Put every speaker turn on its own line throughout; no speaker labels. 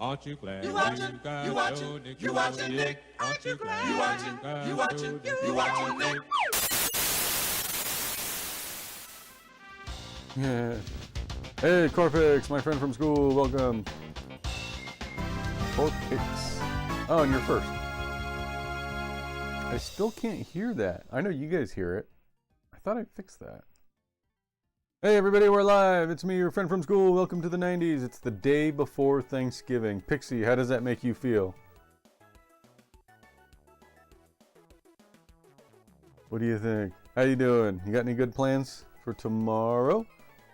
Aren't you glad?
You watching Nick? Aren't you glad? You watching Nick?
Yeah. Hey, Corfix, my friend from school, welcome. Corfix. Oh, and you're first. I still can't hear that. I know you guys hear it. I thought I fixed that. Hey everybody, we're live. It's me, your friend from school. Welcome to the 90s. It's the day before Thanksgiving. Pixie, how does that make you feel? What do you think? How you doing? You got any good plans for tomorrow?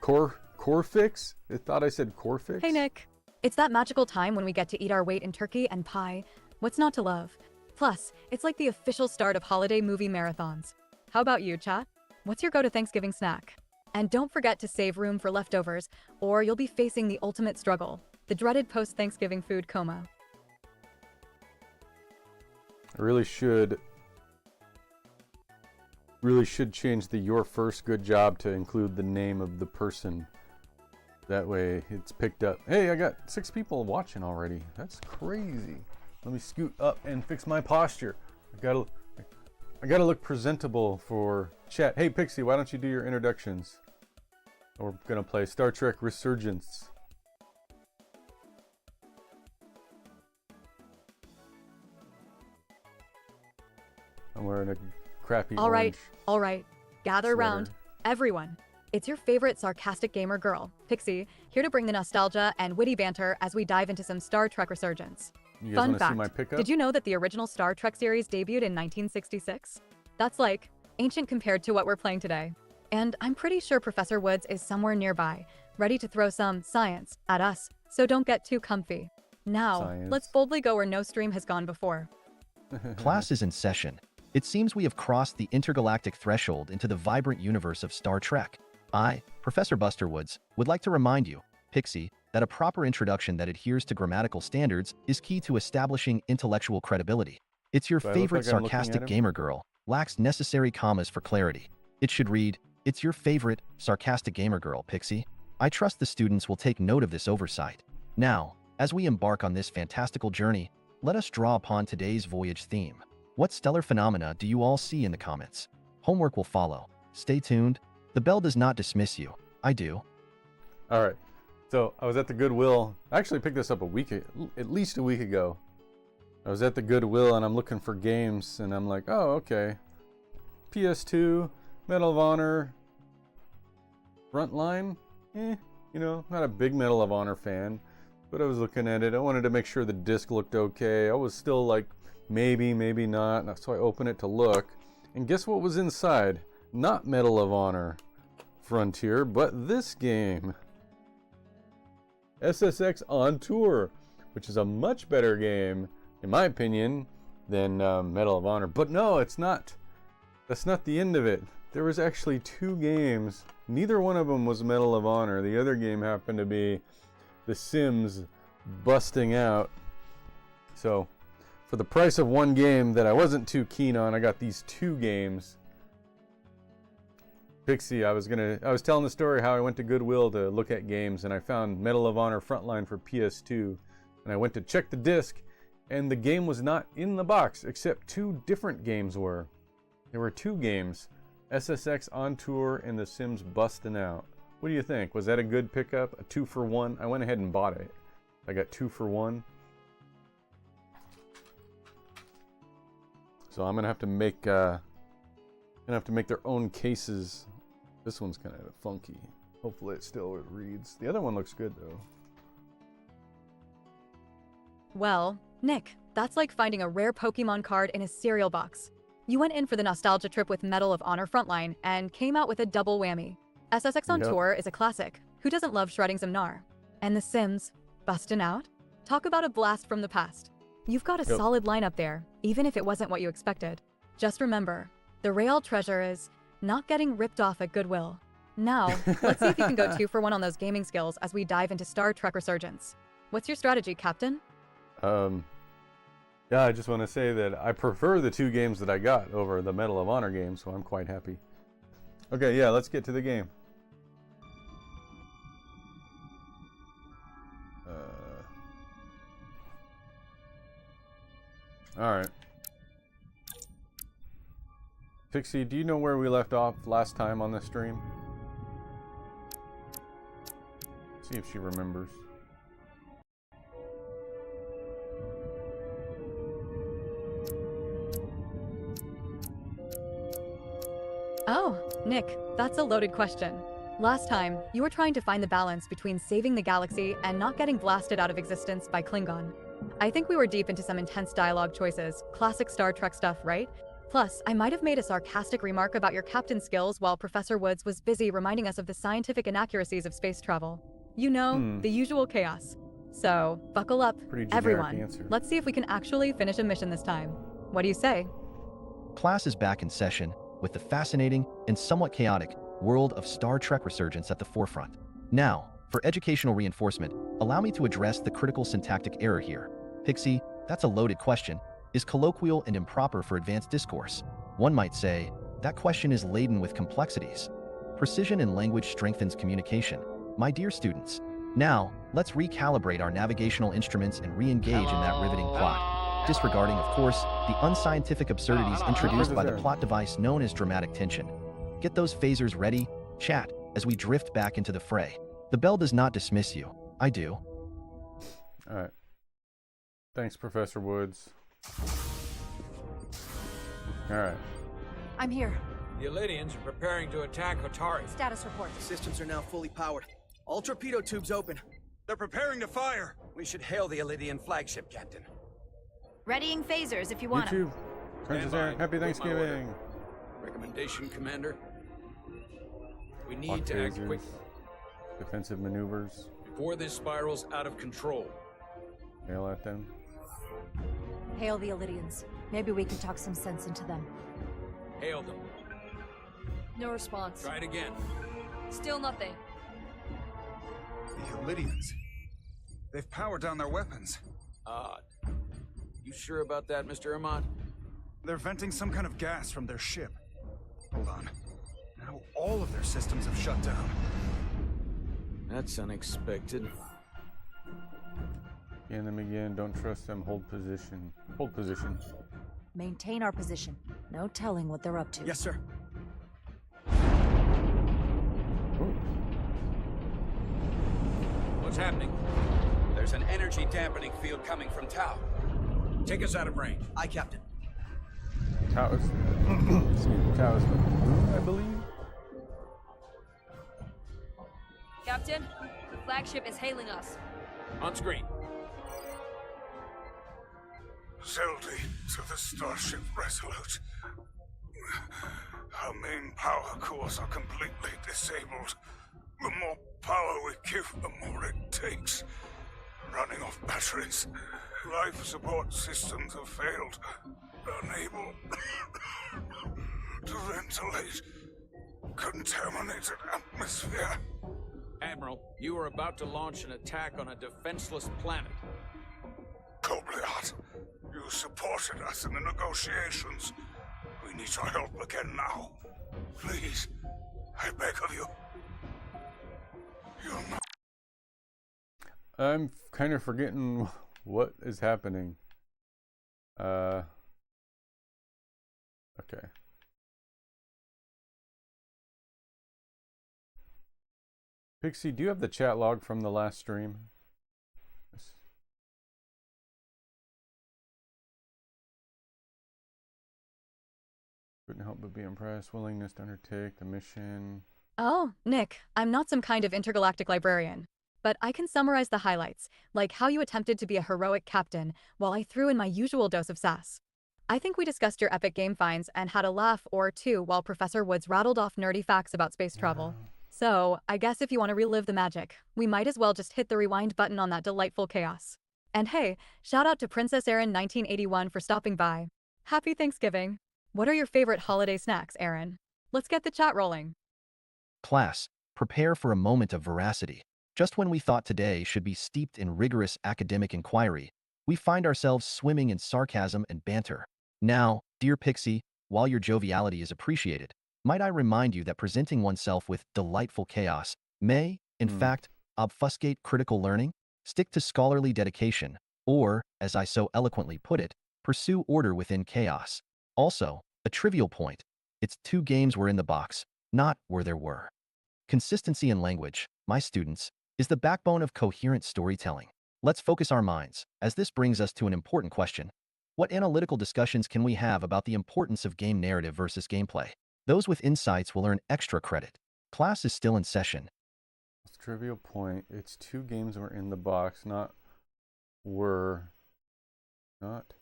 Corfix? I thought I said Corfix.
Hey Nick. It's that magical time when we get to eat our weight in turkey and pie. What's not to love? Plus, it's like the official start of holiday movie marathons. How about you, chat? What's your go-to Thanksgiving snack? And don't forget to save room for leftovers, or you'll be facing the ultimate struggle, the dreaded post-Thanksgiving food coma.
I really should change the "your first good job" to include the name of the person. That way it's picked up. Hey, I got 6 people watching already. That's crazy. Let me scoot up and fix my posture. I gotta look presentable for chat. Hey Pixie, why don't you do your introductions? We're gonna play Star Trek Resurgence. I'm wearing a crappy
All right. Gather
sweater.
round, everyone. It's your favorite sarcastic gamer girl, Pixie, here to bring the nostalgia and witty banter as we dive into some Star Trek Resurgence.
You guys
Fun
want to see
fact,
my pickup?
did you know that the original Star Trek series debuted in 1966? That's like ancient compared to what we're playing today. And I'm pretty sure Professor Woods is somewhere nearby, ready to throw some science at us, so don't get too comfy. Now, let's boldly go where no stream has gone before.
Class is in session. It seems we have crossed the intergalactic threshold into the vibrant universe of Star Trek. I, Professor Buster Woods, would like to remind you, Pixie, that a proper introduction that adheres to grammatical standards is key to establishing intellectual credibility. It's your favorite sarcastic gamer girl, lacks necessary commas for clarity. It should read, it's your favorite sarcastic gamer girl, Pixie. I trust the students will take note of this oversight. Now, as we embark on this fantastical journey, let us draw upon today's voyage theme. What stellar phenomena do you all see in the comments? Homework will follow. Stay tuned. The bell does not dismiss you. I do.
All right. So I was at the Goodwill. I actually picked this up at least a week ago. I was at the Goodwill and I'm looking for games and I'm like, oh, okay. PS2, Medal of Honor, Frontline. Not a big Medal of Honor fan, but I was looking at it. I wanted to make sure the disc looked okay. I was still like, maybe not. So I opened it to look. And guess what was inside? Not Medal of Honor Frontier, but this game. SSX On Tour, which is a much better game, in my opinion, than Medal of Honor. But no, it's not. That's not the end of it. There was actually 2 games. Neither one of them was Medal of Honor. The other game happened to be The Sims busting out. So, for the price of one game that I wasn't too keen on, I got these 2 games. Pixie, I was telling the story how I went to Goodwill to look at games and I found Medal of Honor Frontline for PS2 and I went to check the disc and the game was not in the box except 2 different games were. There were 2 games, SSX On Tour and The Sims Bustin' Out. What do you think? Was that a good pickup? A 2 for 1? I went ahead and bought it. I got 2 for 1. So I'm gonna have to make their own cases. This one's kind of funky. Hopefully it still reads. The other one looks good though.
Well, Nick, that's like finding a rare Pokemon card in a cereal box. You went in for the nostalgia trip with Medal of Honor Frontline and came out with a double whammy. SSX On Tour is a classic. Who doesn't love shredding some gnar? And The Sims, bustin' out? Talk about a blast from the past. You've got a solid lineup there, even if it wasn't what you expected. Just remember, the real treasure is not getting ripped off at Goodwill. Now, let's see if you can go 2 for 1 on those gaming skills as we dive into Star Trek Resurgence. What's your strategy, Captain?
Yeah, I just want to say that I prefer the 2 games that I got over the Medal of Honor game, so I'm quite happy. Okay, yeah, let's get to the game. Alright. Pixie, do you know where we left off last time on the stream? See if she remembers.
Oh, Nick, that's a loaded question. Last time, you were trying to find the balance between saving the galaxy and not getting blasted out of existence by Klingon. I think we were deep into some intense dialogue choices, classic Star Trek stuff, right? Plus, I might have made a sarcastic remark about your captain skills while Professor Woods was busy reminding us of the scientific inaccuracies of space travel. You know, the usual chaos. So, buckle up, everyone.
Answer.
Let's see if we can actually finish a mission this time. What do you say?
Class is back in session, with the fascinating and somewhat chaotic world of Star Trek Resurgence at the forefront. Now, for educational reinforcement, allow me to address the critical syntactic error here. Pixie, that's a loaded question, is colloquial and improper for advanced discourse. One might say, that question is laden with complexities. Precision in language strengthens communication. My dear students, now, let's recalibrate our navigational instruments and re-engage in that riveting plot, disregarding, of course, the unscientific absurdities introduced by the plot device known as dramatic tension. Get those phasers ready, chat, as we drift back into the fray. The bell does not dismiss you. I do.
Alright. Thanks, Professor Woods. Alright.
I'm here.
The Elydians are preparing to attack Otari.
Status report.
Systems are now fully powered. All torpedo tubes open.
They're preparing to fire.
We should hail the Elydian flagship, Captain.
Readying phasers if you want them.
YouTube. Princess Aaron, happy Thanksgiving.
Recommendation, Commander. We
Lock
need to act
phasers,
quick
defensive maneuvers.
before this spirals out of control.
Hail at them.
Hail the Elydians. Maybe we can talk some sense into them.
Hail them.
No response.
Try it again.
Still nothing.
The Elydians. They've powered down their weapons.
Odd. You sure about that, Mr. Ahmad?
They're venting some kind of gas from their ship. Hold on. Now all of their systems have shut down.
That's unexpected.
Scan them again. Don't trust them. Hold position. Hold position.
Maintain our position. No telling what they're up to.
Yes, sir.
Ooh.
What's happening?
There's an energy dampening field coming from Tau.
Take us out of range.
Aye, Captain.
Towers. Excuse me. Towers. I believe.
Captain, the flagship is hailing us.
On screen.
Zeldy to the Starship Resolute. Our main power cores are completely disabled. The more power we give, the more it takes. Running off batteries. Life support systems have failed. Unable to ventilate contaminated atmosphere.
Admiral, you are about to launch an attack on a defenseless planet.
Kobliat, you supported us in the negotiations. We need your help again now. Please, I beg of you. You're not...
I'm kind of forgetting what is happening. Okay. Pixie, do you have the chat log from the last stream? Yes. Couldn't help but be impressed. Willingness to undertake the mission.
Oh, Nick, I'm not some kind of intergalactic librarian. But I can summarize the highlights, like how you attempted to be a heroic captain, while I threw in my usual dose of sass. I think we discussed your epic game finds and had a laugh or two while Professor Woods rattled off nerdy facts about space travel. So, I guess if you want to relive the magic, we might as well just hit the rewind button on that delightful chaos. And hey, shout out to Princess Aaron 1981 for stopping by. Happy Thanksgiving. What are your favorite holiday snacks, Aaron? Let's get the chat rolling.
Class, prepare for a moment of veracity. Just when we thought today should be steeped in rigorous academic inquiry, we find ourselves swimming in sarcasm and banter. Now, dear Pixie, while your joviality is appreciated, might I remind you that presenting oneself with delightful chaos may, in fact, obfuscate critical learning, stick to scholarly dedication, or, as I so eloquently put it, pursue order within chaos. Also, a trivial point. It's 2 games were in the box, not where there were. Consistency in language, my students, is the backbone of coherent storytelling. Let's focus our minds, as this brings us to an important question. What analytical discussions can we have about the importance of game narrative versus gameplay? Those with insights will earn extra credit. Class is still in session.
Trivial point. It's 2 games were in the box, not were. Not.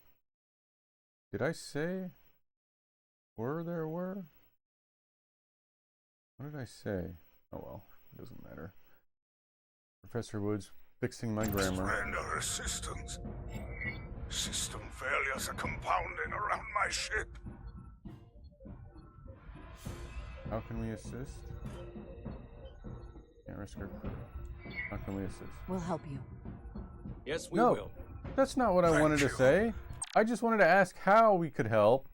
Did I say were there were? What did I say? Oh well, it doesn't matter. Professor Woods fixing my grammar.
Render assistance. System failures are compounding around my ship.
How can we assist? Can't risk our crew. How can we assist?
We'll help you.
Yes, we
No,
will.
that's not what I wanted to say. I just wanted to ask how we could help,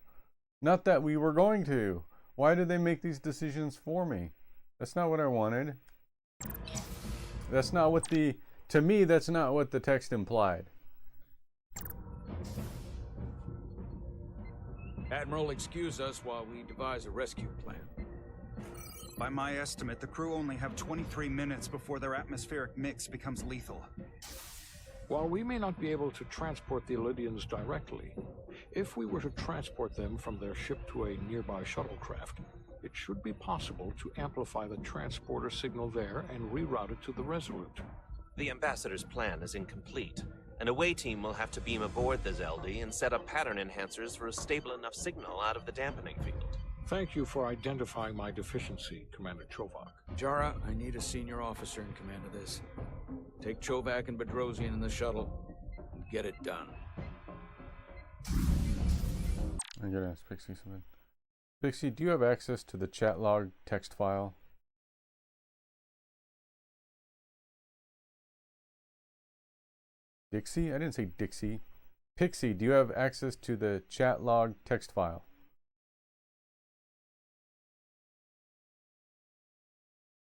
not that we were going to. Why did they make these decisions for me? That's not what I wanted. That's not what the... To me, that's not what the text implied.
Admiral, excuse us while we devise a rescue plan.
By my estimate, the crew only have 23 minutes before their atmospheric mix becomes lethal.
While we may not be able to transport the Illydians directly, if we were to transport them from their ship to a nearby shuttlecraft, it should be possible to amplify the transporter signal there and reroute it to the Resurgence.
The Ambassador's plan is incomplete. An away team will have to beam aboard the Zeldi and set up pattern enhancers for a stable enough signal out of the dampening field.
Thank you for identifying my deficiency, Commander Chovak.
Jara, I need a senior officer in command of this. Take Chovak and Bedrosian in the shuttle and get it done.
I'm gonna ask Pixie something. Pixie, do you have access to the chat log text file? Dixie? I didn't say Dixie. Pixie, do you have access to the chat log text file?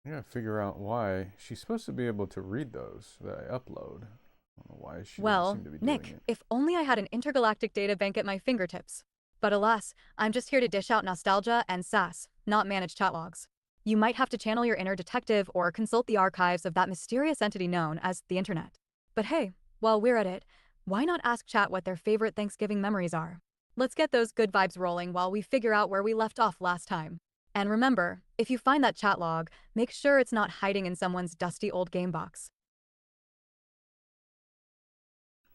I gotta figure out why. She's supposed to be able to read those that I upload. I don't know why she doesn't seem to be doing
Nick,
it.
if only I had an intergalactic data bank at my fingertips. But alas, I'm just here to dish out nostalgia and sass, not manage chat logs. You might have to channel your inner detective or consult the archives of that mysterious entity known as the Internet. But hey, while we're at it, why not ask chat what their favorite Thanksgiving memories are? Let's get those good vibes rolling while we figure out where we left off last time. And remember, if you find that chat log, make sure it's not hiding in someone's dusty old game box.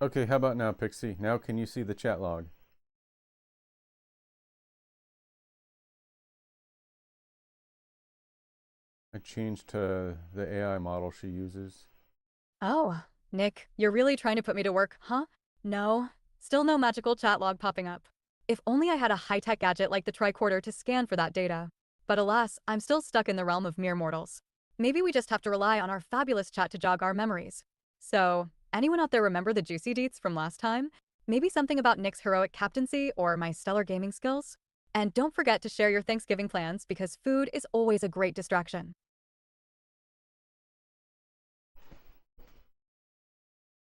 Okay, how about now, Pixie? Now can you see the chat log? I changed to the AI model she uses.
Oh, Nick, you're really trying to put me to work, huh? No, still no magical chat log popping up. If only I had a high-tech gadget like the tricorder to scan for that data. But alas, I'm still stuck in the realm of mere mortals. Maybe we just have to rely on our fabulous chat to jog our memories. So, anyone out there remember the juicy deets from last time? Maybe something about Nick's heroic captaincy or my stellar gaming skills? And don't forget to share your Thanksgiving plans because food is always a great distraction.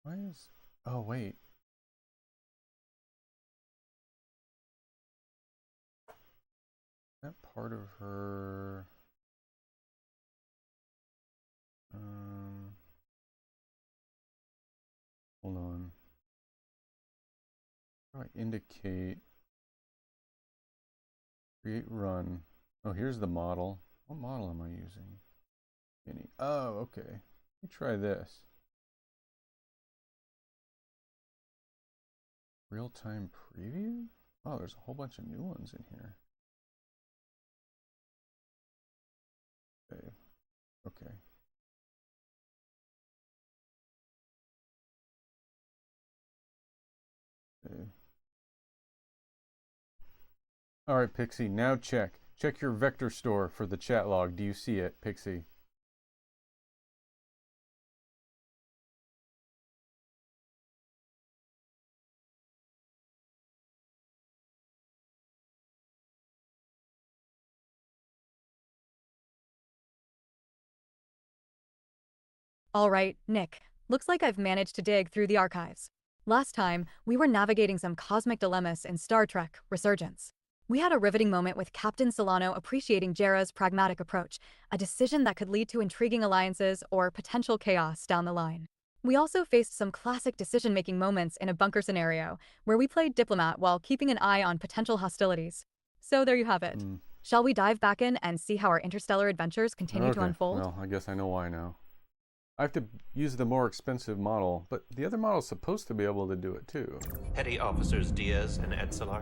Why is... Oh, wait. That part of her... Hold on. How do I indicate? Create run. Oh, here's the model. What model am I using? Any? Oh, okay. Let me try this. Real-time preview? Oh, there's a whole bunch of new ones in here. Okay. Okay. Okay. All right, Pixie, now check. Check your vector store for the chat log. Do you see it, Pixie?
All right, Nick. Looks like I've managed to dig through the archives. Last time, we were navigating some cosmic dilemmas in Star Trek Resurgence. We had a riveting moment with Captain Solano appreciating Jarrah's pragmatic approach, a decision that could lead to intriguing alliances or potential chaos down the line. We also faced some classic decision-making moments in a bunker scenario, where we played diplomat while keeping an eye on potential hostilities. So there you have it. Shall we dive back in and see how our interstellar adventures continue to unfold?
Well, I guess I know why now. I have to use the more expensive model, but the other model is supposed to be able to do it too.
Petty Officers Diaz and Edselar,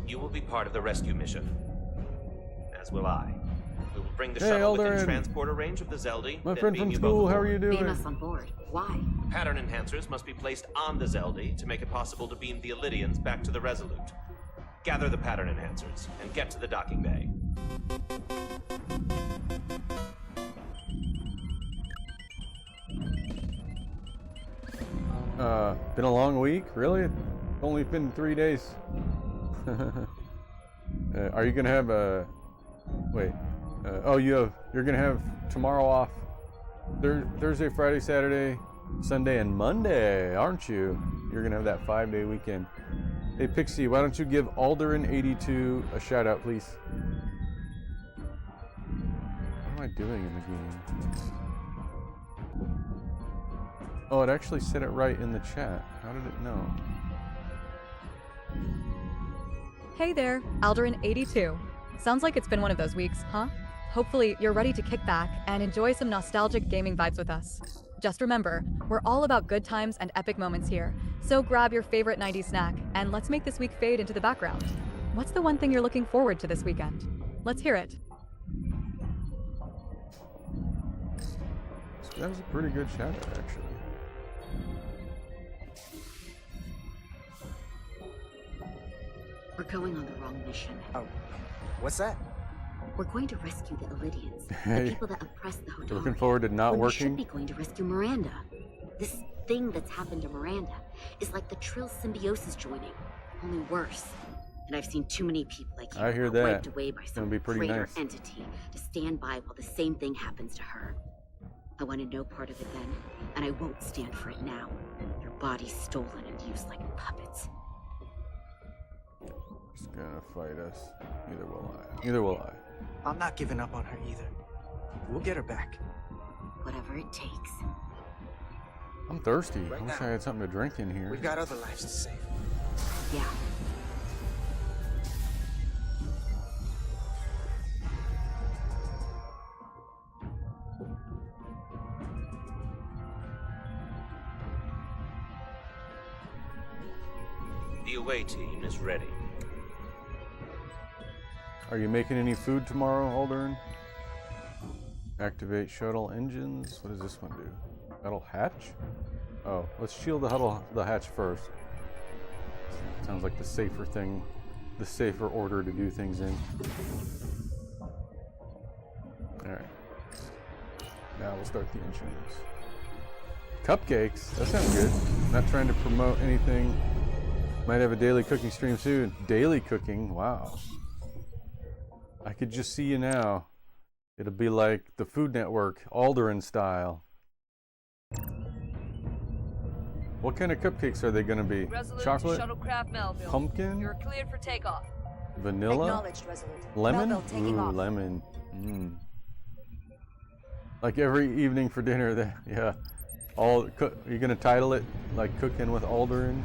you will be part of the rescue mission, as will I. We will bring the shuttle within transporter range of the Zeldi.
My friend from school, how are you doing?
Beam us on board. Why?
Pattern enhancers must be placed on the Zeldi to make it possible to beam the Illydians back to the Resolute. Gather the pattern enhancers and get to the docking bay.
Been a long week? Really? It's only been 3 days. Are you gonna have a... Wait. You're gonna have tomorrow off. Thursday, Friday, Saturday, Sunday, and Monday, aren't you? You're gonna have that 5-day weekend. Hey Pixie, why don't you give Alderan82 a shout out, please? What am I doing in the game? Oh, it actually said it right in the chat. How did it know?
Hey there, Alderan82. Sounds like it's been one of those weeks, huh? Hopefully, you're ready to kick back and enjoy some nostalgic gaming vibes with us. Just remember, we're all about good times and epic moments here, so grab your favorite 90s snack and let's make this week fade into the background. What's the one thing you're looking forward to this weekend? Let's hear it.
That was a pretty good shout out, actually.
We're going on the wrong mission.
Oh, what's that?
We're going to rescue the Illydians,
Hey.
the people that oppress the Hodari.
Looking forward to not
when
working.
We should be going to rescue Miranda. This thing that's happened to Miranda is like the Trill symbiosis joining, only worse. And I've seen too many people like you
I hear that.
wiped away by
It's
some
gonna be pretty
greater
nice.
entity to stand by while the same thing happens to her. I wanted no part of it then, and I won't stand for it now. Your body's stolen and used like puppets.
She's gonna fight us. Neither will I. Neither will I.
I'm not giving up on her either. We'll get her back.
Whatever it takes.
I'm thirsty.
Right
I wish
now.
I had something to drink in here.
We've got other lives to save.
Yeah.
The away team is ready.
Are you making any food tomorrow, Alderan? Activate shuttle engines. What does this one do? Shuttle hatch? Oh, let's shield the hatch first. Sounds like the safer thing, the safer order to do things in. Alright. Now we'll start the engines. Cupcakes? That sounds good. Not trying to promote anything. Might have a daily cooking stream soon. Daily cooking? Wow. I could just see you now. It'll be like the Food Network, Alderan style. What kind of cupcakes are they going to be?
Resolute
Chocolate?
to shuttlecraft Melville.
Pumpkin?
You're cleared for takeoff.
Vanilla?
Acknowledged, Resolute.
Lemon?
Melville taking
Ooh,
off.
lemon. Mm. Like every evening for dinner, yeah. You're going to title it like Cooking with Alderan?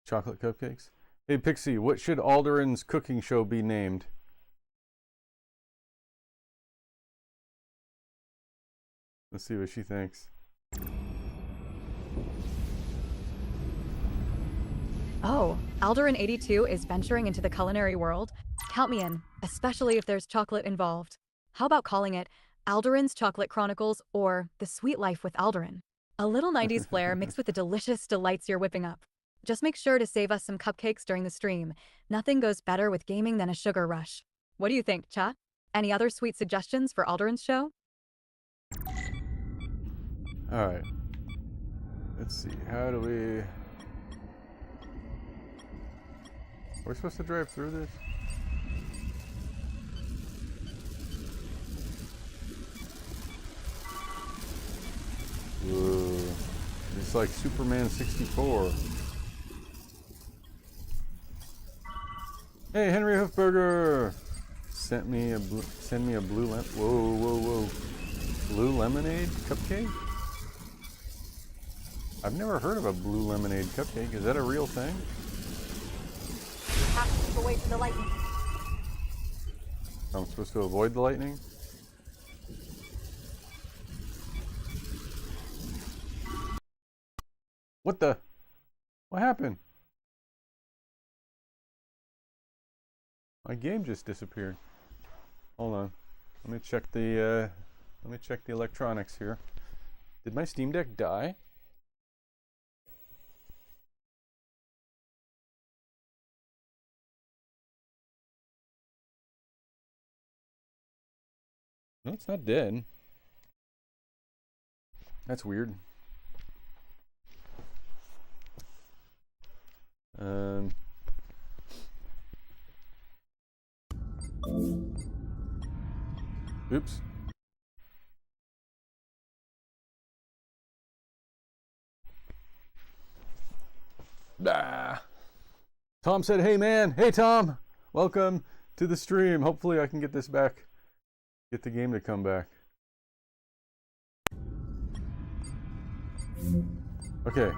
Chocolate cupcakes? Hey Pixie, what should Alderan's cooking show be named? Let's see what she thinks.
Oh, Alderan82 is venturing into the culinary world? Count me in, especially if there's chocolate involved. How about calling it Alderan's Chocolate Chronicles or The Sweet Life with Alderan? A little 90s flair mixed with the delicious delights you're whipping up. Just make sure to save us some cupcakes during the stream. Nothing goes better with gaming than a sugar rush. What do you think, chat? Any other sweet suggestions for Alderan's show?
Alright. Let's see, how do we... We're supposed to drive through this? looks like Superman 64. Hey, Henry Hoofberger! Send me a blue whoa. Blue lemonade cupcake? I've never heard of a blue lemonade cupcake. Is that a real thing?
You have to keep away from the lightning.
I'm supposed to avoid the lightning? What the? What happened? My game just disappeared. Hold on. Let me check the electronics here. Did my Steam Deck die? No, it's not dead. That's weird. Oops. Tom said, hey man, hey Tom, welcome to the stream. Hopefully I can get this back, get the game to come back. Okay,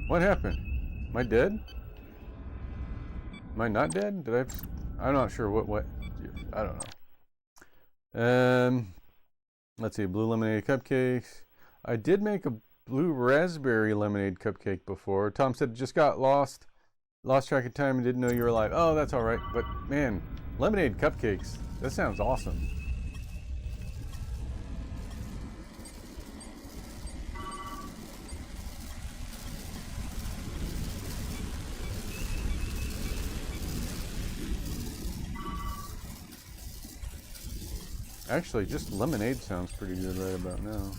what happened? Am I dead? Am I not dead? I'm not sure what, I don't know. Let's see, blue lemonade cupcakes. I did make a blue raspberry lemonade cupcake before. Tom said, just got lost track of time and didn't know you were alive. Oh, that's all right. But man, lemonade cupcakes, that sounds awesome. Actually, just lemonade sounds pretty good right about now.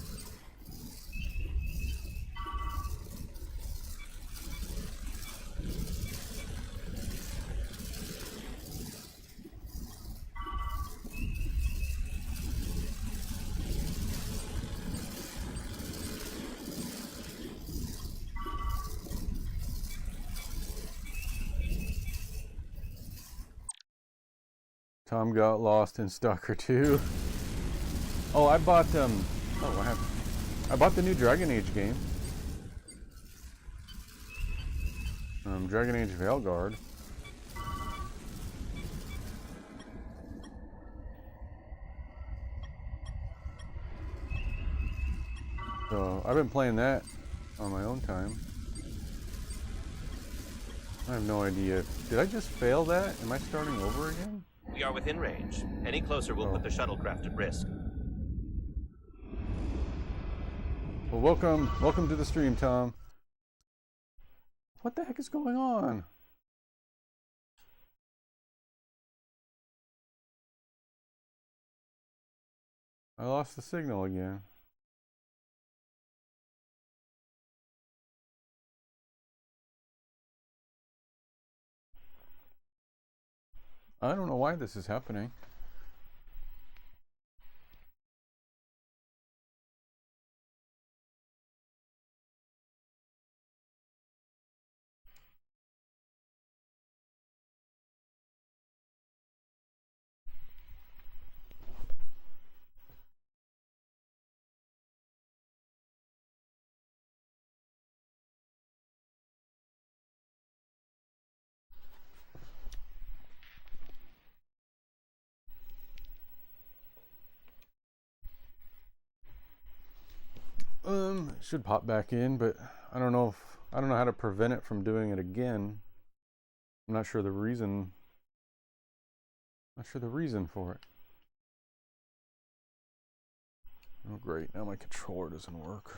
Tom got lost in Stalker 2. Oh, I bought oh, what happened? I bought the new Dragon Age game. Dragon Age Veilguard. So I've been playing that on my own time. I have no idea. Did I just fail that? Am I starting over again?
We are within range. Any closer will put the shuttlecraft at risk.
Well, welcome to the stream, Tom. What the heck is going on? I lost the signal again. I don't know why this is happening. It should pop back in, but I don't know how to prevent it from doing it again. I'm not sure the reason. Not sure the reason for it. Oh great, now my controller doesn't work.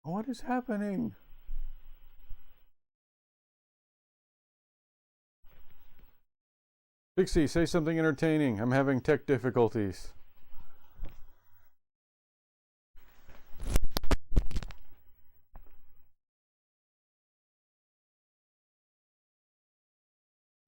What is happening? Pixie, say something entertaining. I'm having tech difficulties.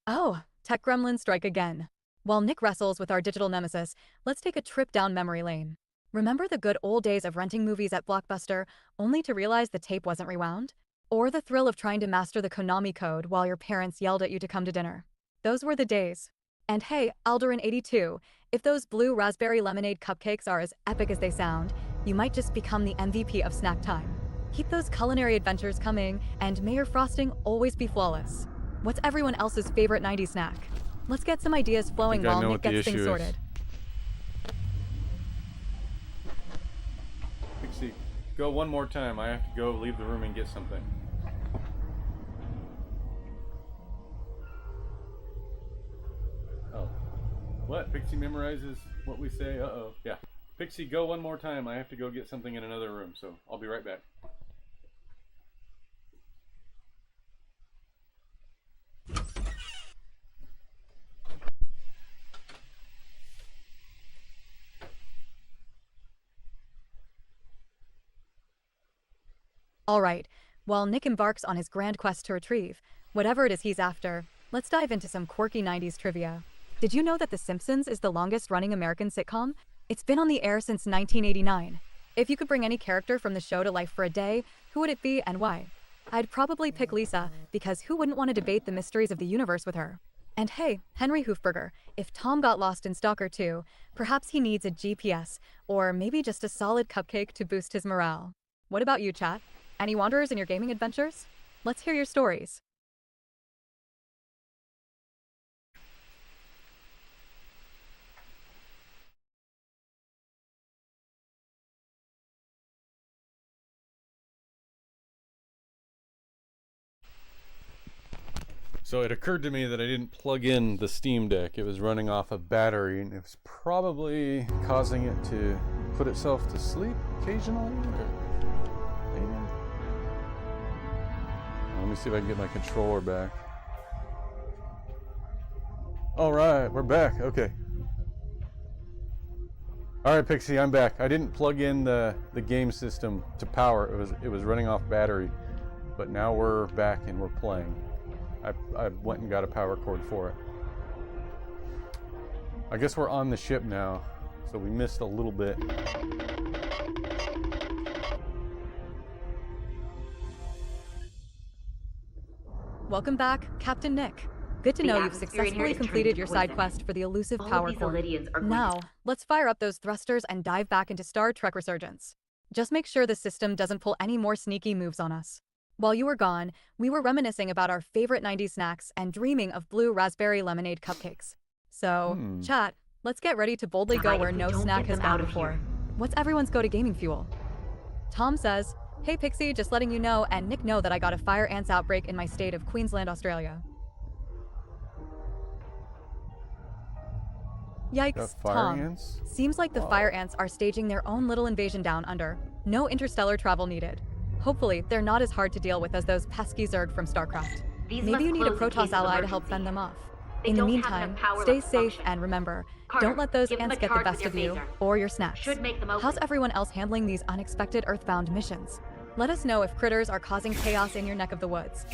Oh, tech gremlins strike again. While Nick wrestles with our digital nemesis, let's take a trip down memory lane. Remember the good old days of renting movies at Blockbuster, only to realize the tape wasn't rewound? Or the thrill of trying to master the Konami code while your parents yelled at you to come to dinner? Those were the days. And hey, Alderin82, if those blue raspberry lemonade cupcakes are as epic as they sound, you might just become the MVP of snack time. Keep those culinary adventures coming, and may your frosting always be flawless. What's everyone else's favorite 90s snack? Let's get some ideas flowing while Nick gets things sorted.
Pixie, go one more time. I have to go leave the room and get something. Oh. What? Pixie memorizes what we say? Uh-oh. Yeah. Pixie, go one more time. I have to go get something in another room, so I'll be right back.
All right, while Nick embarks on his grand quest to retrieve whatever it is he's after, let's dive into some quirky 90s trivia. Did you know that The Simpsons is the longest-running American sitcom? It's been on the air since 1989. If you could bring any character from the show to life for a day, who would it be and why? I'd probably pick Lisa, because who wouldn't want to debate the mysteries of the universe with her? And hey, Henry Hoofberger, if Tom got lost in Stalker 2, perhaps he needs a GPS, or maybe just a solid cupcake to boost his morale. What about you, chat? Any wanderers in your gaming adventures? Let's hear your stories.
So it occurred to me that I didn't plug in the Steam Deck. It was running off a battery, and it was probably causing it to put itself to sleep occasionally, or maybe. Let me see if I can get my controller back. All right, we're back. Okay. All right, Pixie, I'm back. I didn't plug in the game system to power. It was running off battery, but now we're back and we're playing. I went and got a power cord for it. I guess we're on the ship now, so we missed a little bit.
Welcome back, Captain Nick. Good to know you've successfully completed your side quest for the elusive power core. Now, let's fire up those thrusters and dive back into Star Trek Resurgence. Just make sure the system doesn't pull any more sneaky moves on us. While you were gone, we were reminiscing about our favorite 90s snacks and dreaming of blue raspberry lemonade cupcakes. So, chat, let's get ready to boldly go where no snack has gone before. What's everyone's go-to gaming fuel? Tom says, "Hey Pixie, just letting you know and Nick know that I got a fire ants outbreak in my state of Queensland, Australia." Yikes, Tom.
Ants?
Seems like the fire ants are staging their own little invasion down under. No interstellar travel needed. Hopefully, they're not as hard to deal with as those pesky Zerg from StarCraft. Maybe you need a Protoss ally to help fend them off. In the meantime, stay safe and remember, don't let those ants get the best of you or your snacks. How's everyone else handling these unexpected Earthbound missions? Let us know if critters are causing chaos in your neck of the woods.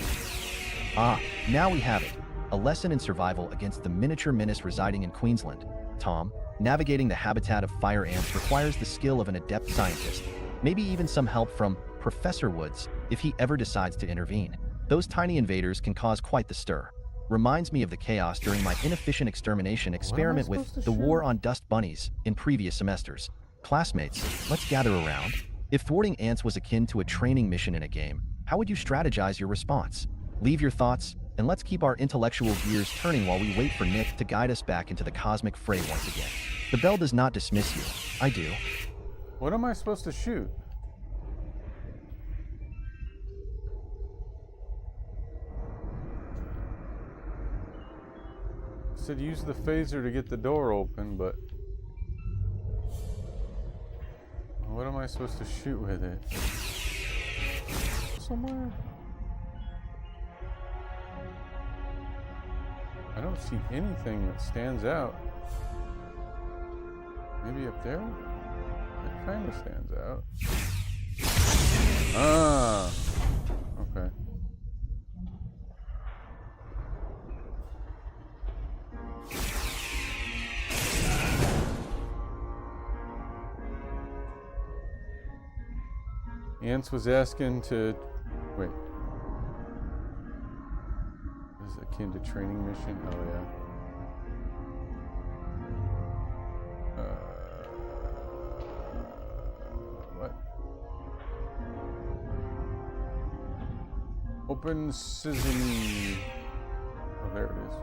Ah, now we have it. A lesson in survival against the miniature menace residing in Queensland. Tom, navigating the habitat of fire ants requires the skill of an adept scientist. Maybe even some help from Professor Woods, if he ever decides to intervene. Those tiny invaders can cause quite the stir. Reminds me of the chaos during my inefficient extermination experiment with the war on dust bunnies in previous semesters. Classmates, let's gather around. If thwarting ants was akin to a training mission in a game, how would you strategize your response? Leave your thoughts, and let's keep our intellectual gears turning while we wait for Nick to guide us back into the cosmic fray once again. The bell does not dismiss you. I do.
What am I supposed to shoot? Said use the phaser to get the door open, but what am I supposed to shoot with it? Somewhere? I don't see anything that stands out. Maybe up there? It kind of stands out. Ah, okay. Ants was asking to... Wait. This is akin to training mission? Oh, yeah. What? Open sesame. Oh, there it is.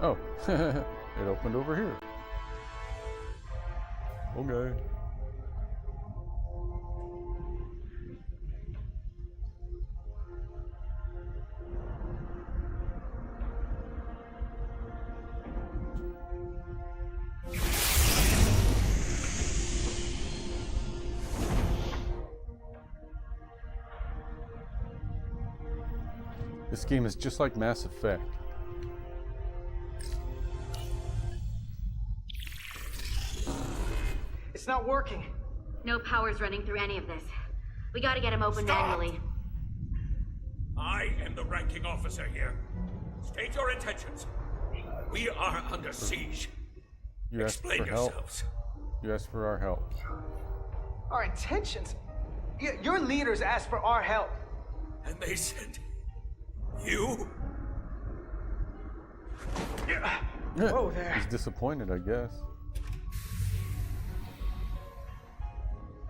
Oh, it opened over here. Okay. This game is just like Mass Effect.
It's not working.
No power's running through any of this. We gotta get him open manually.
I am the ranking officer here. State your intentions. We are under siege.
You asked
Explain
for help.
yourselves.
You asked for our help.
Our intentions? Your leaders asked for our help.
And they sent you?
Whoa there.
He's disappointed, I guess.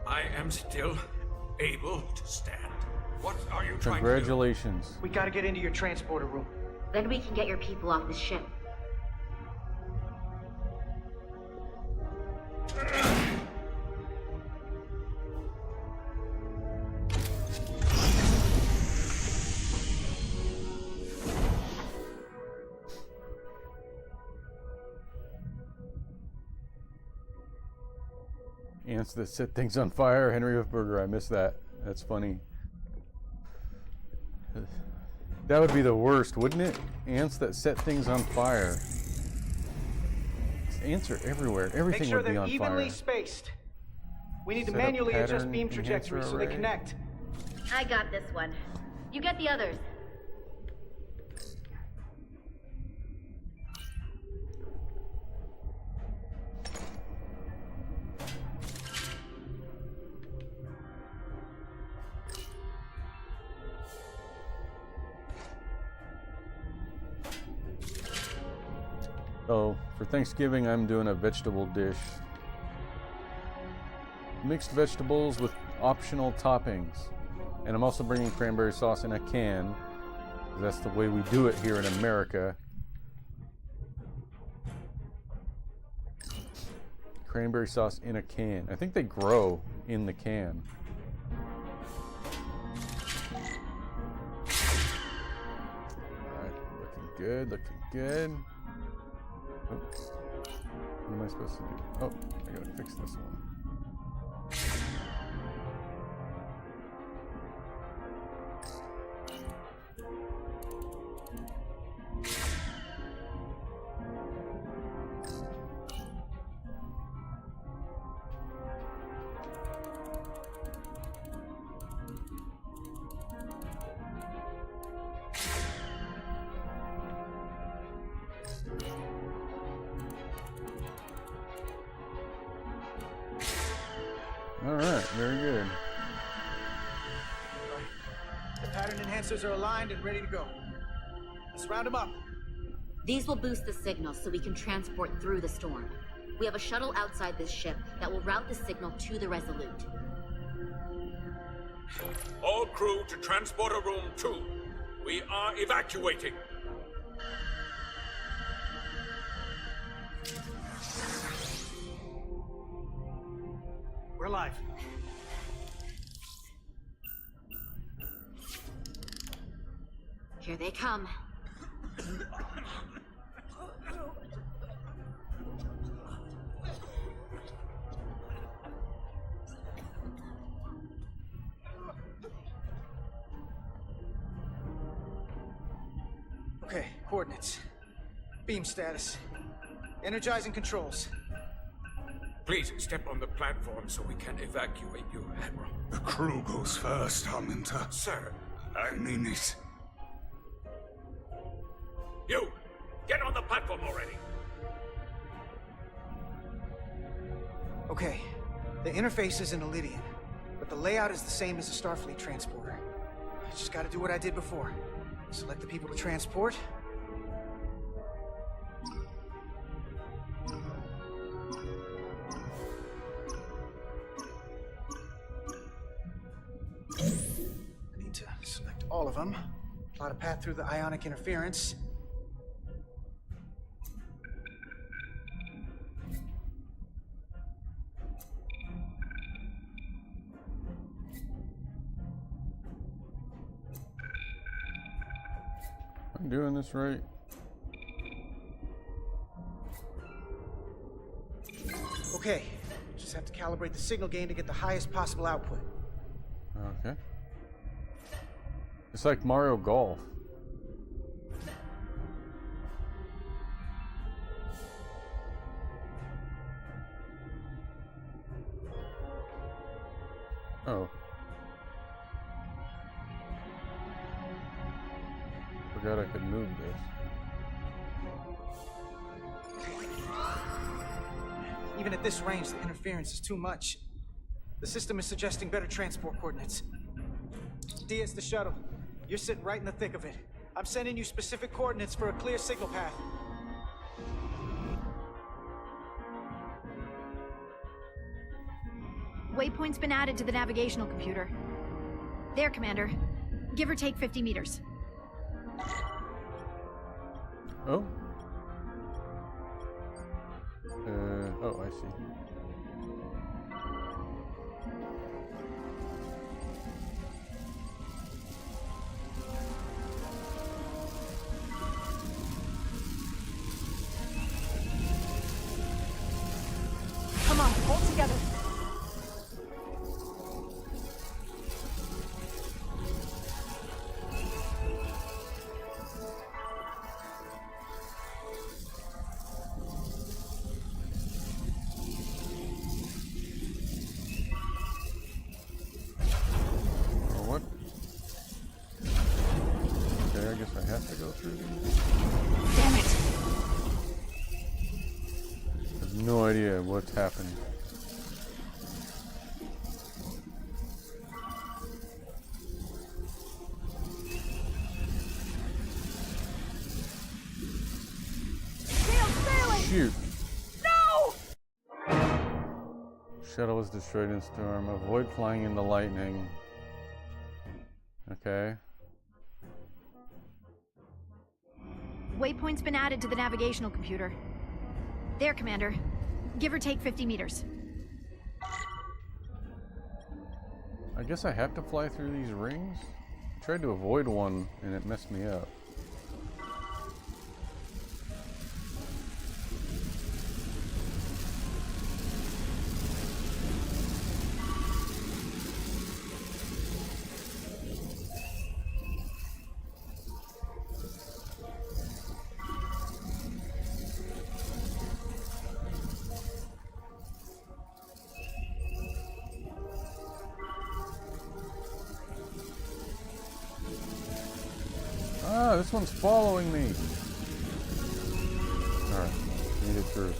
I am still able to stand. What are you trying to do?
Congratulations.
We gotta get into your transporter room.
Then we can get your people off the ship.
Ants that set things on fire. Henry Hofberger, I missed that. That's funny. That would be the worst, wouldn't it? Ants that set things on fire. Ants are everywhere. Everything
Make sure
would be
they're
on
evenly
fire.
spaced. We need to
Set up
manually adjust
pattern
beam
enhancer
trajectories so they
array.
connect.
I got this one. You get the others.
So, for Thanksgiving, I'm doing a vegetable dish. Mixed vegetables with optional toppings. And I'm also bringing cranberry sauce in a can. 'Cause that's the way we do it here in America. Cranberry sauce in a can. I think they grow in the can. Alright, looking good, looking good. Oops. What am I supposed to do? Oh, I gotta fix this one. Alright, very good.
The pattern enhancers are aligned and ready to go. Let's round them up.
These will boost the signal so we can transport through the storm. We have a shuttle outside this ship that will route the signal to the Resolute.
All crew to transporter room 2. We are evacuating.
We're live.
Here they come.
Okay, coordinates. Beam status. Energizing controls.
Please step on the platform so we can evacuate you, Admiral.
The crew goes first, Harminter.
Sir.
I mean it.
You! Get on the platform already!
Okay, the interface is in Elydian, but the layout is the same as a Starfleet transporter. I just gotta do what I did before. Select the people to transport. I need to select all of them. Plot a path through the ionic interference.
I'm doing this right.
Okay, just have to calibrate the signal gain to get the highest possible output.
Okay. It's like Mario Golf. Oh. Forgot I could move this.
Even at this range, the interference is too much. The system is suggesting better transport coordinates. Diaz, the shuttle. You're sitting right in the thick of it. I'm sending you specific coordinates for a clear signal path.
Waypoint's been added to the navigational computer. There, Commander. Give or take 50 meters.
Oh. Oh, I see.
Come on, hold together. No idea what's happening. Shoot. No! Shuttle was destroyed in storm. Avoid flying into lightning. Okay.
Waypoint's been added to the navigational computer. There, Commander. Give or take 50 meters.
I guess I have to fly through these rings? I tried to avoid one and it messed me up. Ah, this one's following me. Alright, made it through.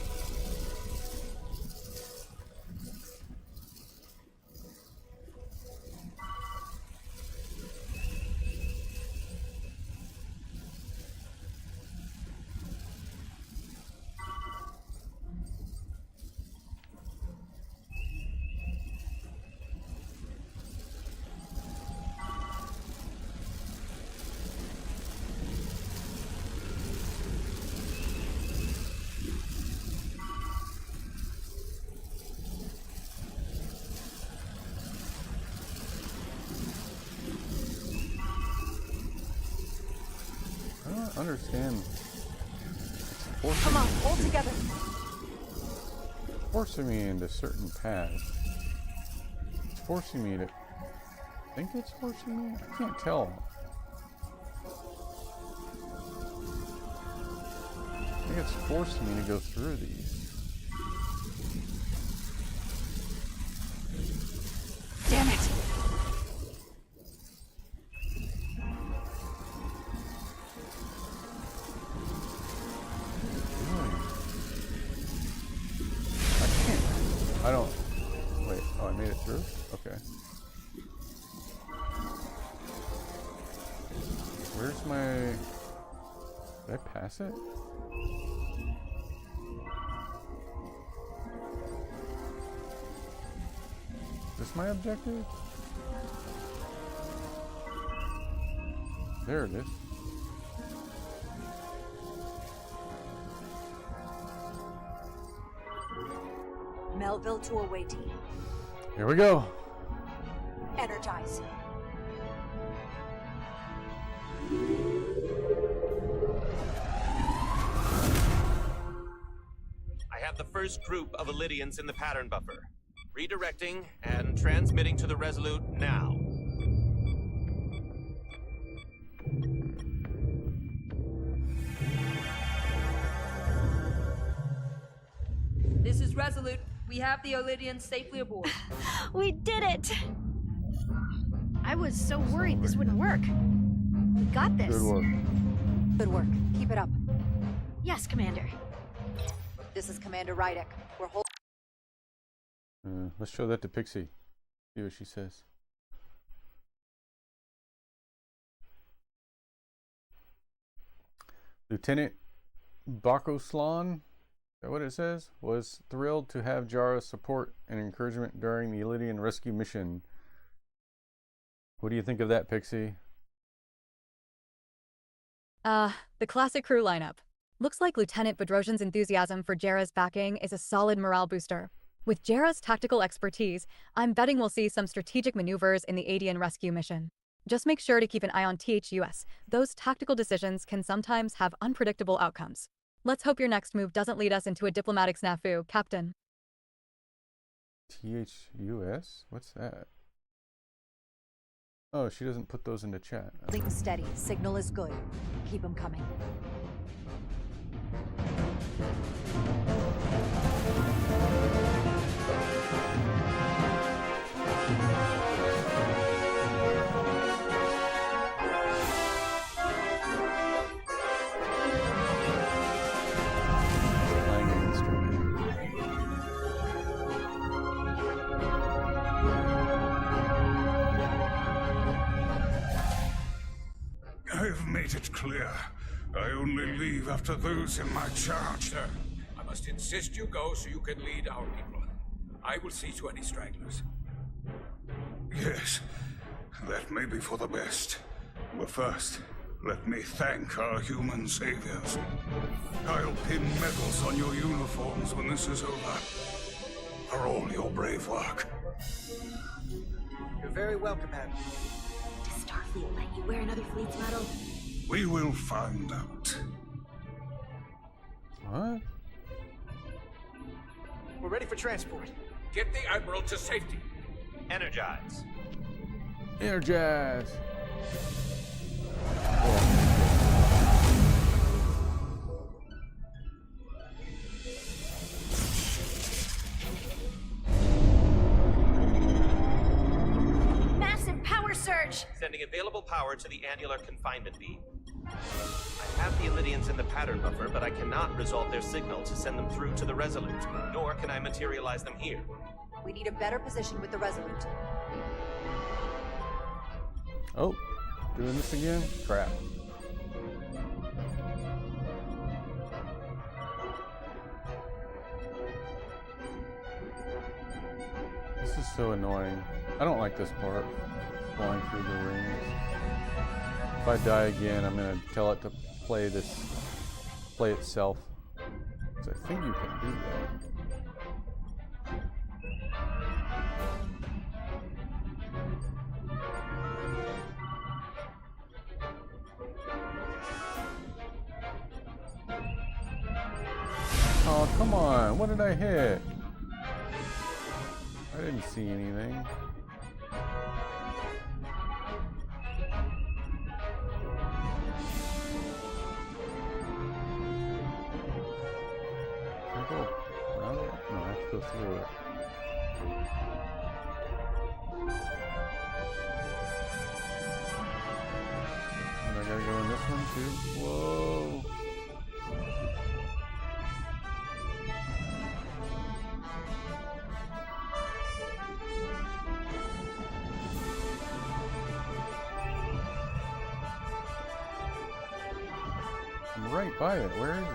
Understand.
Come on, hold together.
Forcing me into certain paths. It's forcing me to think it's forcing me? I can't tell. I think it's forcing me to go through these.
Damn it!
I don't... Wait, oh, I made it through? Okay. Where's my... Did I pass it? Is this my objective? There it is.
Melville to await.
Here we go.
Energize.
I have the first group of Illydians in the pattern buffer. Redirecting and transmitting to the Resolute now.
This is Resolute. We have the Illydians safely aboard.
We did it! I was so worried this wouldn't work. We got this.
Good work.
Good work. Keep it up.
Yes, Commander.
This is Commander Rydick. We're holding.
Let's show that to Pixie. See what she says. Lieutenant Bakoslan, is that what it says? Was thrilled to have Jara's support and encouragement during the Illydian rescue mission. What do you think of that, Pixie?
The classic crew lineup. Looks like Lieutenant Bedrosian's enthusiasm for Jara's backing is a solid morale booster. With Jara's tactical expertise, I'm betting we'll see some strategic maneuvers in the Adian rescue mission. Just make sure to keep an eye on THUS. Those tactical decisions can sometimes have unpredictable outcomes. Let's hope your next move doesn't lead us into a diplomatic snafu, Captain.
THUS? What's that? Oh, she doesn't put those into chat.
Holding steady. Signal is good. Keep them coming.
I've made it clear. I only leave after those in my charge.
Sir, I must insist you go so you can lead our people. I will see to any stragglers.
Yes, that may be for the best. But first, let me thank our human saviors. I'll pin medals on your uniforms when this is over. For all your brave work.
You're very welcome, Admiral.
Does Starfleet let you wear another fleet's medal?
We will find out.
What?
We're ready for transport.
Get the Admiral to safety.
Energize.
Energize.
Massive power surge!
Sending available power to the annular confinement beam. I have the Illydians in the pattern buffer, but I cannot resolve their signal to send them through to the Resolute, nor can I materialize them here.
We need a better position with the Resolute.
Oh, doing this again? Crap. This is so annoying. I don't like this part. Flying through the rings. If I die again, I'm gonna tell it to play itself. So I think you can do that. Oh, come on. What did I hit? I didn't see anything. Can I go around it? No, I have to go through it. one too. Whoa. I'm right by it. Where is it?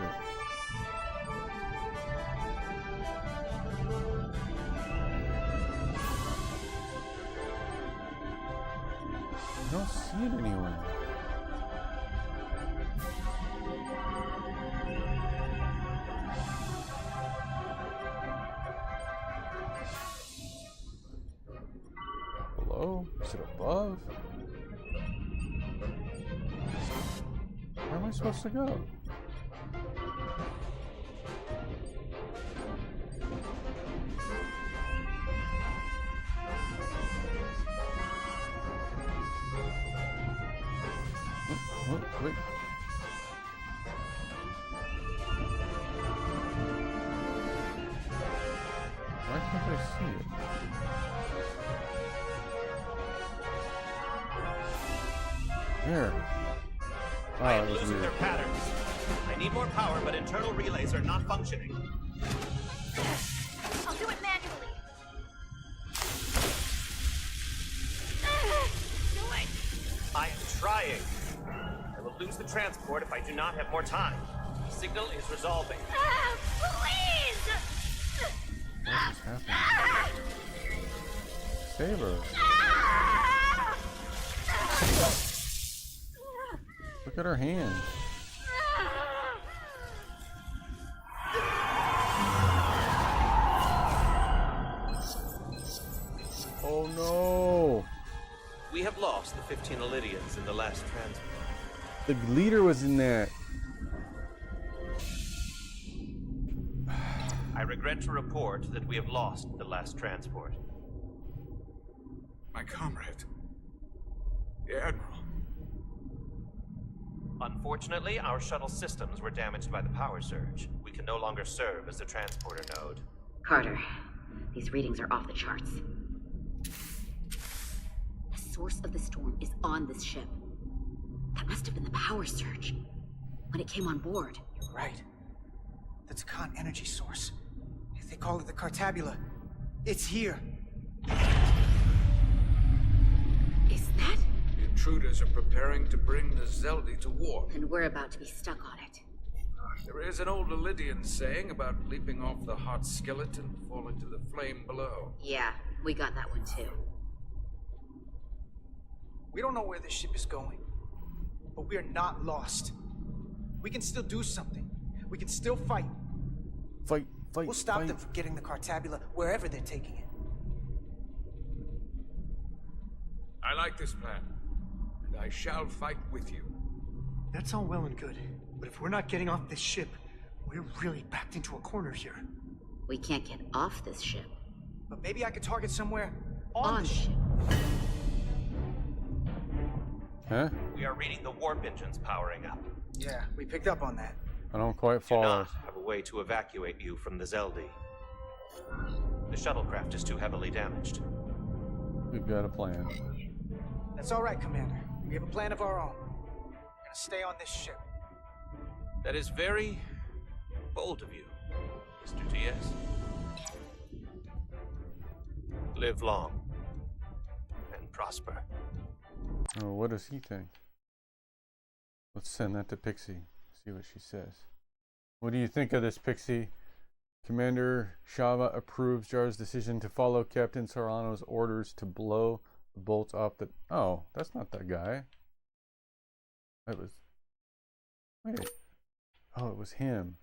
I don't see it anywhere. Below? Is it above? Where am I supposed to go? Wait. Why can't I see it? There.
I am losing their patterns. I need more power, but internal relays are not functioning.
I'll do it manually. Do it.
I am trying. I will lose the transport if I do not have more time. The signal is resolving.
Please!
What is happening? Save her. Look at her hand. Oh no!
We have lost the 15 Illydians in the last transport.
The leader was in that.
I regret to report that we have lost the last transport.
My comrade. The Admiral.
Unfortunately, our shuttle systems were damaged by the power surge. We can no longer serve as the transporter node.
Carter, these readings are off the charts. The source of the storm is on this ship. That must have been the power surge when it came on board.
You're right. The Takan energy source. They call it the Cartabula. It's here.
Is that?
The intruders are preparing to bring the Zeldi to war.
And we're about to be stuck on it.
There is an old Illydian saying about leaping off the hot skillet and falling to the flame below.
Yeah, we got that one too.
We don't know where this ship is going, but we are not lost. We can still do something. We can still fight.
Fight.
We'll stop them from getting the Cartabula wherever they're taking it.
I like this plan, and I shall fight with you.
That's all well and good, but if we're not getting off this ship, we're really backed into a corner here.
We can't get off this ship.
But maybe I could target somewhere
on
the ship.
Huh?
We are reading the warp engines powering up.
Yeah, we picked up on that.
I don't quite follow.
Do not have a way to evacuate you from the Zeldi. The shuttlecraft is too heavily damaged.
We've got a plan.
That's all right, Commander. We have a plan of our own. We're gonna stay on this ship.
That is very bold of you, Mr. Diaz.
Live long and prosper.
Oh, what does he think? Let's send that to Pixie. See what she says. What do you think of this, Pixie? Commander Shava approves Jar's decision to follow Captain Serrano's orders to blow the bolts off the... Oh, that's not that guy. That was... Wait. Oh, it was him.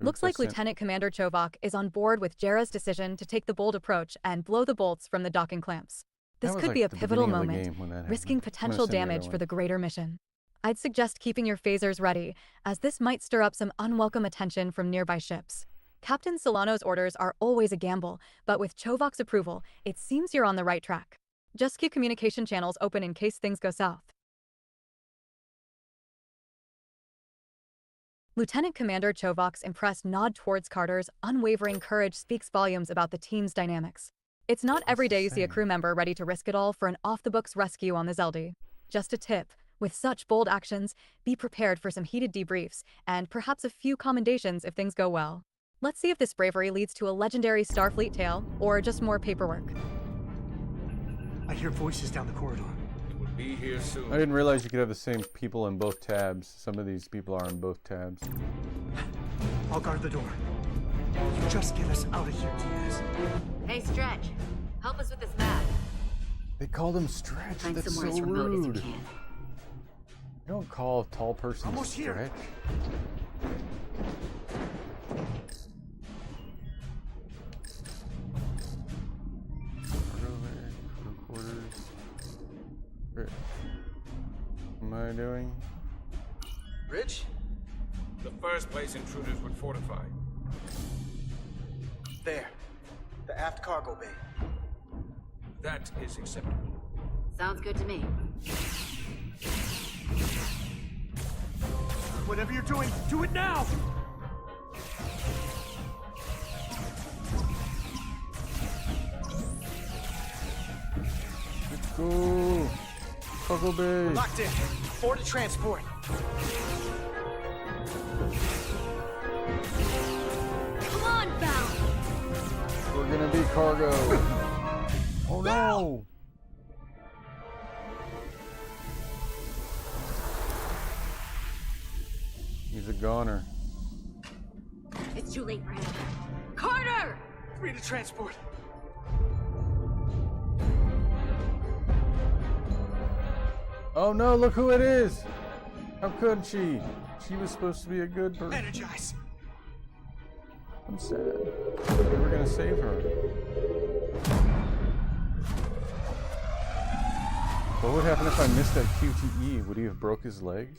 Looks like Lieutenant Commander Chovak is on board with Jara's decision to take the bold approach and blow the bolts from the docking clamps. This could be a pivotal moment, risking potential damage for the greater mission. I'd suggest keeping your phasers ready, as this might stir up some unwelcome attention from nearby ships. Captain Solano's orders are always a gamble, but with Chovak's approval, it seems you're on the right track. Just keep communication channels open in case things go south. Lieutenant Commander Chovak's impressed nod towards Carter's unwavering courage speaks volumes about the team's dynamics. It's not every day you see a crew member ready to risk it all for an off-the-books rescue on the Zeldi. Just a tip. With such bold actions, be prepared for some heated debriefs, and perhaps a few commendations if things go well. Let's see if this bravery leads to a legendary Starfleet tale, or just more paperwork.
I hear voices down the corridor.
We'll be here soon.
I didn't realize you could have the same people in both tabs. Some of these people are in both tabs.
I'll guard the door. You just get us out of here, Diaz.
Hey, Stretch. Help us with this map.
They called him Stretch.
Find
That's
somewhere
so
as remote
rude.
as you can.
You don't call a tall person
Almost
Stretch.
here.
What am I doing?
Bridge?
The first place intruders would fortify.
There. The aft cargo bay.
That is acceptable.
Sounds good to me.
Whatever you're doing, do it now!
Let's go! Cargo bay!
Locked in. Board to transport.
Come on, Val!
We're gonna be cargo! Oh no! He's a goner.
It's too late for him. Carter!
3 to transport.
Oh no, look who it is! How could she? She was supposed to be a good person.
Energize.
I'm sad. We were gonna save her. What would happen if I missed that QTE? Would he have broke his leg?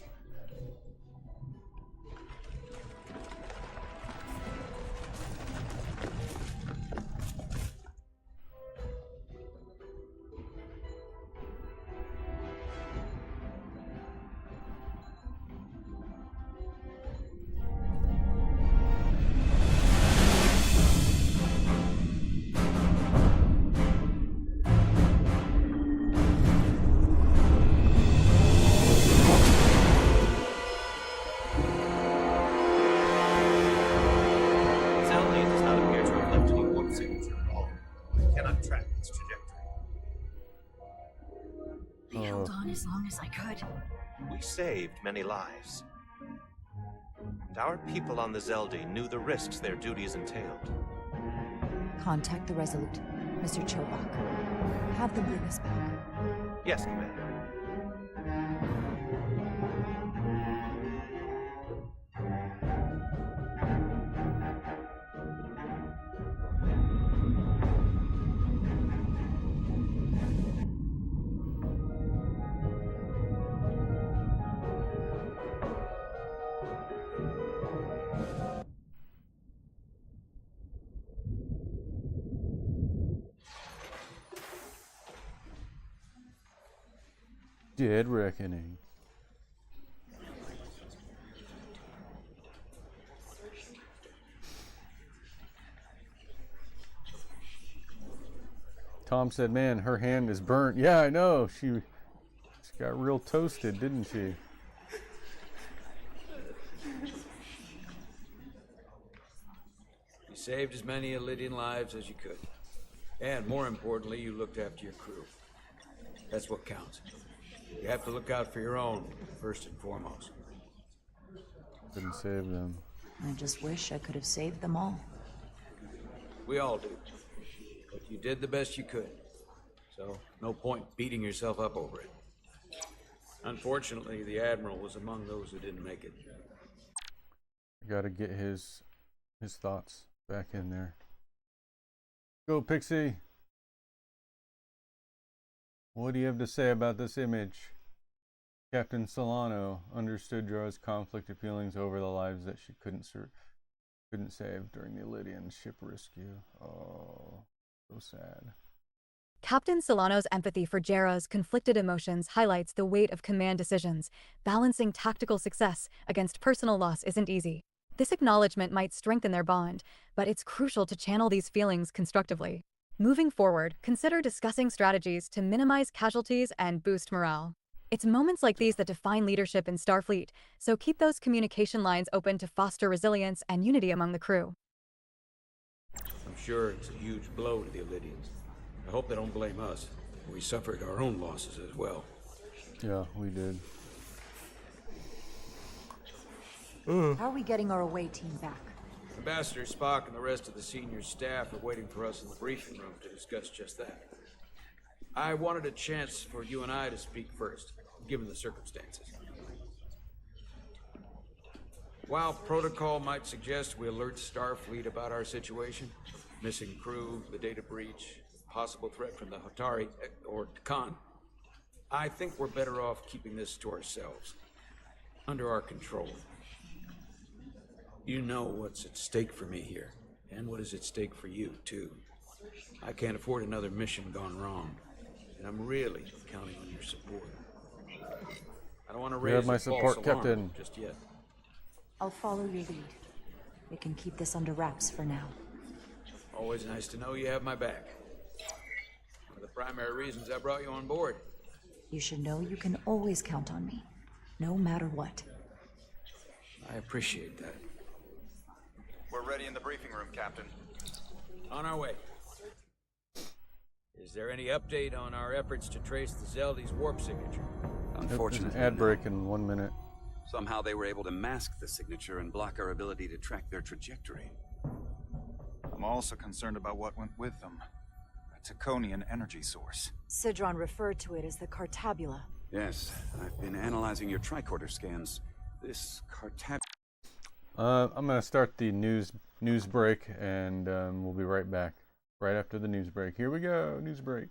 As long as I could.
We saved many lives. And our people on the Zeldi knew the risks their duties entailed.
Contact the Resolute, Mr. Chobak. Have them bring us back.
Yes, Commander. Dead Reckoning. Tom said, man, her hand is burnt. Yeah, I know. She got real toasted, didn't she?
You saved as many Lydian lives as you could. And more importantly, you looked after your crew. That's what counts. You have to look out for your own, first and foremost.
Couldn't save them.
I just wish I could have saved them all.
We all do. But you did the best you could. So, no point beating yourself up over it. Unfortunately, the Admiral was among those who didn't make it.
I gotta get his thoughts back in there. Go, Pixie! What do you have to say about this image? Captain Solano understood Jorah's conflicted feelings over the lives that she couldn't save during the Lydian ship rescue. Oh, so sad.
Captain Solano's empathy for Jorah's conflicted emotions highlights the weight of command decisions. Balancing tactical success against personal loss isn't easy. This acknowledgement might strengthen their bond, but it's crucial to channel these feelings constructively. Moving forward, consider discussing strategies to minimize casualties and boost morale. It's moments like these that define leadership in Starfleet, so keep those communication lines open to foster resilience and unity among the crew.
I'm sure it's a huge blow to the Illydians. I hope they don't blame us. We suffered our own losses as well.
Yeah, we did.
How are we getting our away team back?
Ambassador Spock and the rest of the senior staff are waiting for us in the briefing room to discuss just that. I wanted a chance for you and I to speak first, given the circumstances. While protocol might suggest we alert Starfleet about our situation, missing crew, the data breach, possible threat from the Hatari, or Khan, I think we're better off keeping this to ourselves, under our control. You know what's at stake for me here, and what is at stake for you, too. I can't afford another mission gone wrong, and I'm really counting on your support. I don't want to raise
my
a false
support,
alarm
Captain.
just yet.
I'll follow your lead. We can keep this under wraps for now.
Always nice to know you have my back. One of the primary reasons I brought you on board.
You should know you can always count on me, no matter what.
I appreciate that.
We're ready in the briefing room, Captain.
On our way. Is there any update on our efforts to trace the Zeldy's warp signature?
There's an ad break in 1 minute.
Somehow they were able to mask the signature and block our ability to track their trajectory.
I'm also concerned about what went with them. A Taconian energy source.
Sidron referred to it as the Cartabula.
Yes, I've been analyzing your tricorder scans. This Cartab...
I'm gonna start the news break, and we'll be right back. Right after the news break. Here we go, news break.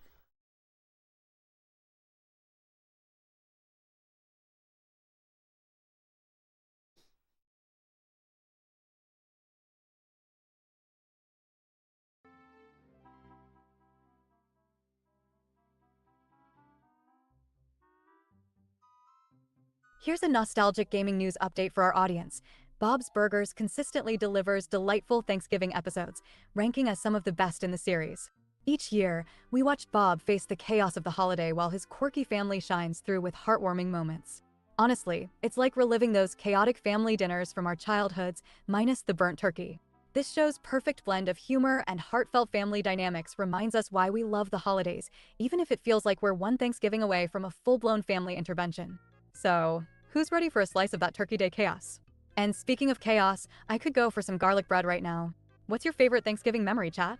Here's a nostalgic gaming news update for our audience. Bob's Burgers consistently delivers delightful Thanksgiving episodes, ranking as some of the best in the series. Each year, we watch Bob face the chaos of the holiday while his quirky family shines through with heartwarming moments. Honestly, it's like reliving those chaotic family dinners from our childhoods, minus the burnt turkey. This show's perfect blend of humor and heartfelt family dynamics reminds us why we love the holidays, even if it feels like we're one Thanksgiving away from a full-blown family intervention. So, who's ready for a slice of that Turkey Day chaos? And speaking of chaos, I could go for some garlic bread right now. What's your favorite Thanksgiving memory, chat?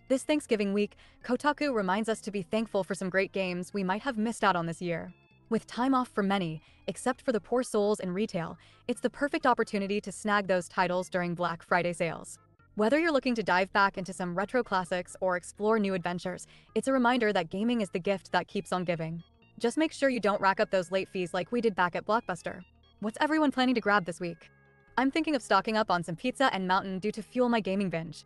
This Thanksgiving week, Kotaku reminds us to be thankful for some great games we might have missed out on this year. With time off for many, except for the poor souls in retail, it's the perfect opportunity to snag those titles during Black Friday sales. Whether you're looking to dive back into some retro classics or explore new adventures, it's a reminder that gaming is the gift that keeps on giving. Just make sure you don't rack up those late fees like we did back at Blockbuster. What's everyone planning to grab this week? I'm thinking of stocking up on some pizza and Mountain Dew to fuel my gaming binge.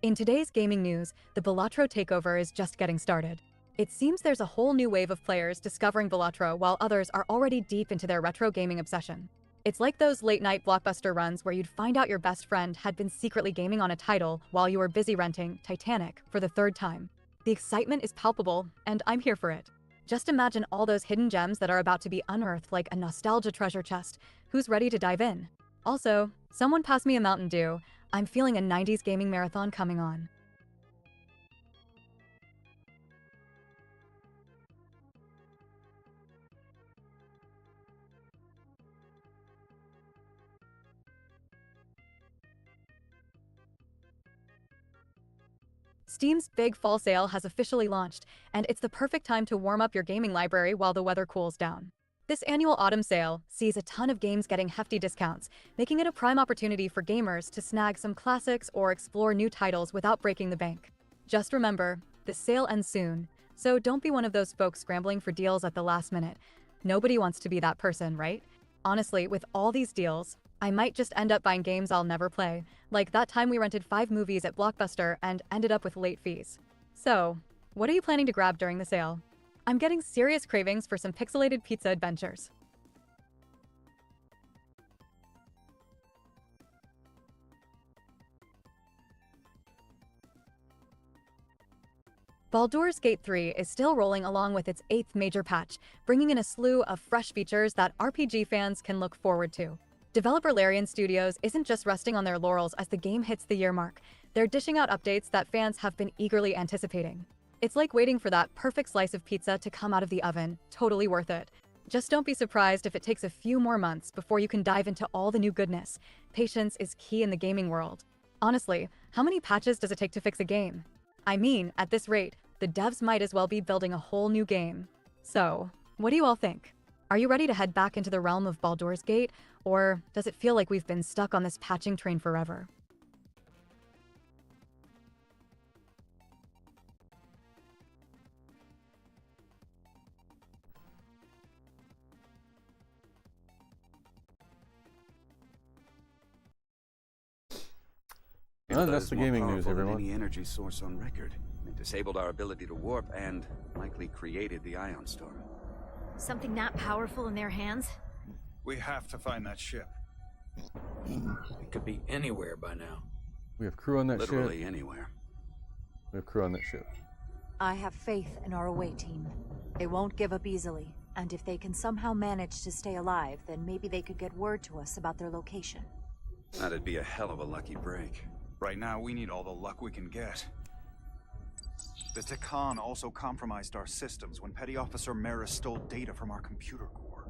In today's gaming news, the Balatro takeover is just getting started. It seems there's a whole new wave of players discovering Balatro while others are already deep into their retro gaming obsession. It's like those late-night Blockbuster runs where you'd find out your best friend had been secretly gaming on a title while you were busy renting Titanic for the third time. The excitement is palpable, and I'm here for it. Just imagine all those hidden gems that are about to be unearthed like a nostalgia treasure chest. Who's ready to dive in? Also, someone pass me a Mountain Dew. I'm feeling a 90s gaming marathon coming on. Steam's big fall sale has officially launched, and it's the perfect time to warm up your gaming library while the weather cools down. This annual autumn sale sees a ton of games getting hefty discounts, making it a prime opportunity for gamers to snag some classics or explore new titles without breaking the bank. Just remember, the sale ends soon, so don't be one of those folks scrambling for deals at the last minute. Nobody wants to be that person, right? Honestly, with all these deals, I might just end up buying games I'll never play, like that time we rented 5 movies at Blockbuster and ended up with late fees. So, what are you planning to grab during the sale? I'm getting serious cravings for some pixelated pizza adventures. Baldur's Gate 3 is still rolling along with its 8th major patch, bringing in a slew of fresh features that RPG fans can look forward to. Developer Larian Studios isn't just resting on their laurels as the game hits the year mark. They're dishing out updates that fans have been eagerly anticipating. It's like waiting for that perfect slice of pizza to come out of the oven. Totally worth it. Just don't be surprised if it takes a few more months before you can dive into all the new goodness. Patience is key in the gaming world. Honestly, how many patches does it take to fix a game? I mean, at this rate, the devs might as well be building a whole new game. So, what do you all think? Are you ready to head back into the realm of Baldur's Gate, or does it feel like we've been stuck on this patching train forever?
Well, that's the gaming news, everyone.
Any energy source on record. It disabled our ability to warp and likely created the ion storm.
Something that powerful in their hands?
We have to find that ship.
It could be anywhere by now.
We have crew on that ship.
Literally anywhere.
We have crew on that ship.
I have faith in our away team. They won't give up easily, and if they can somehow manage to stay alive, then maybe they could get word to us about their location.
That'd be a hell of a lucky break.
Right now, we need all the luck we can get. The Tikan also compromised our systems when Petty Officer Maris stole data from our computer core.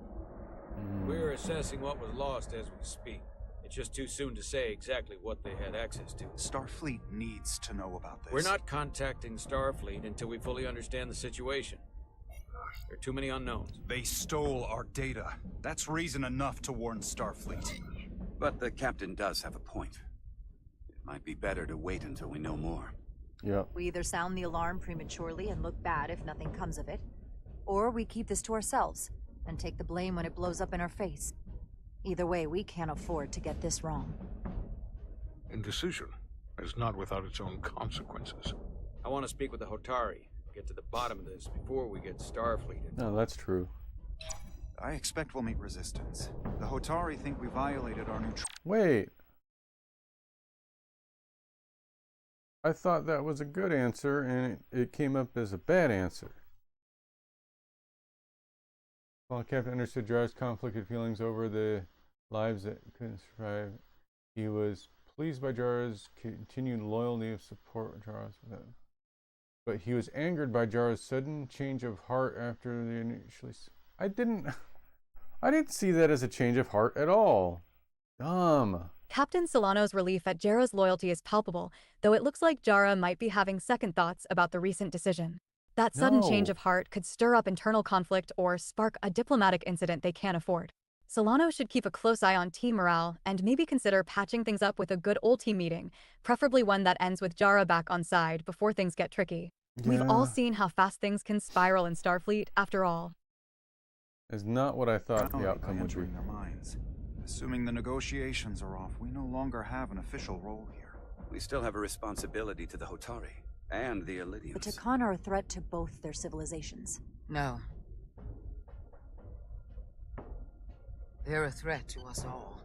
We're assessing what was lost as we speak. It's just too soon to say exactly what they had access to.
Starfleet needs to know about this.
We're not contacting Starfleet until we fully understand the situation. There are too many unknowns.
They stole our data. That's reason enough to warn Starfleet.
But the captain does have a point. It might be better to wait until we know more.
Yeah.
We either sound the alarm prematurely and look bad if nothing comes of it, or we keep this to ourselves and take the blame when it blows up in our face. Either way, we can't afford to get this wrong.
Indecision is not without its own consequences.
I want to speak with the Hotari, get to the bottom of this before we get Starfleet.
No, that's true.
I expect we'll meet resistance. The Hotari think we violated our neutral...
Wait. I thought that was a good answer, and it came up as a bad answer. While Captain understood Jar's conflicted feelings over the lives that couldn't survive, he was pleased by Jar's continued loyalty of support. But he was angered by Jar's sudden change of heart after the initially... I didn't see that as a change of heart at all. Dumb.
Captain Solano's relief at Jara's loyalty is palpable, though it looks like Jara might be having second thoughts about the recent decision. That sudden change of heart could stir up internal conflict or spark a diplomatic incident they can't afford. Solano should keep a close eye on team morale and maybe consider patching things up with a good old team meeting, preferably one that ends with Jara back on side before things get tricky. Yeah. We've all seen how fast things can spiral in Starfleet, after all.
Is not what I thought the outcome would be.
Their minds. Assuming the negotiations are off, we no longer have an official role here.
We still have a responsibility to the Hotari and the Illydians.
The Tikan are a threat to both their civilizations.
No. They're a threat to us all.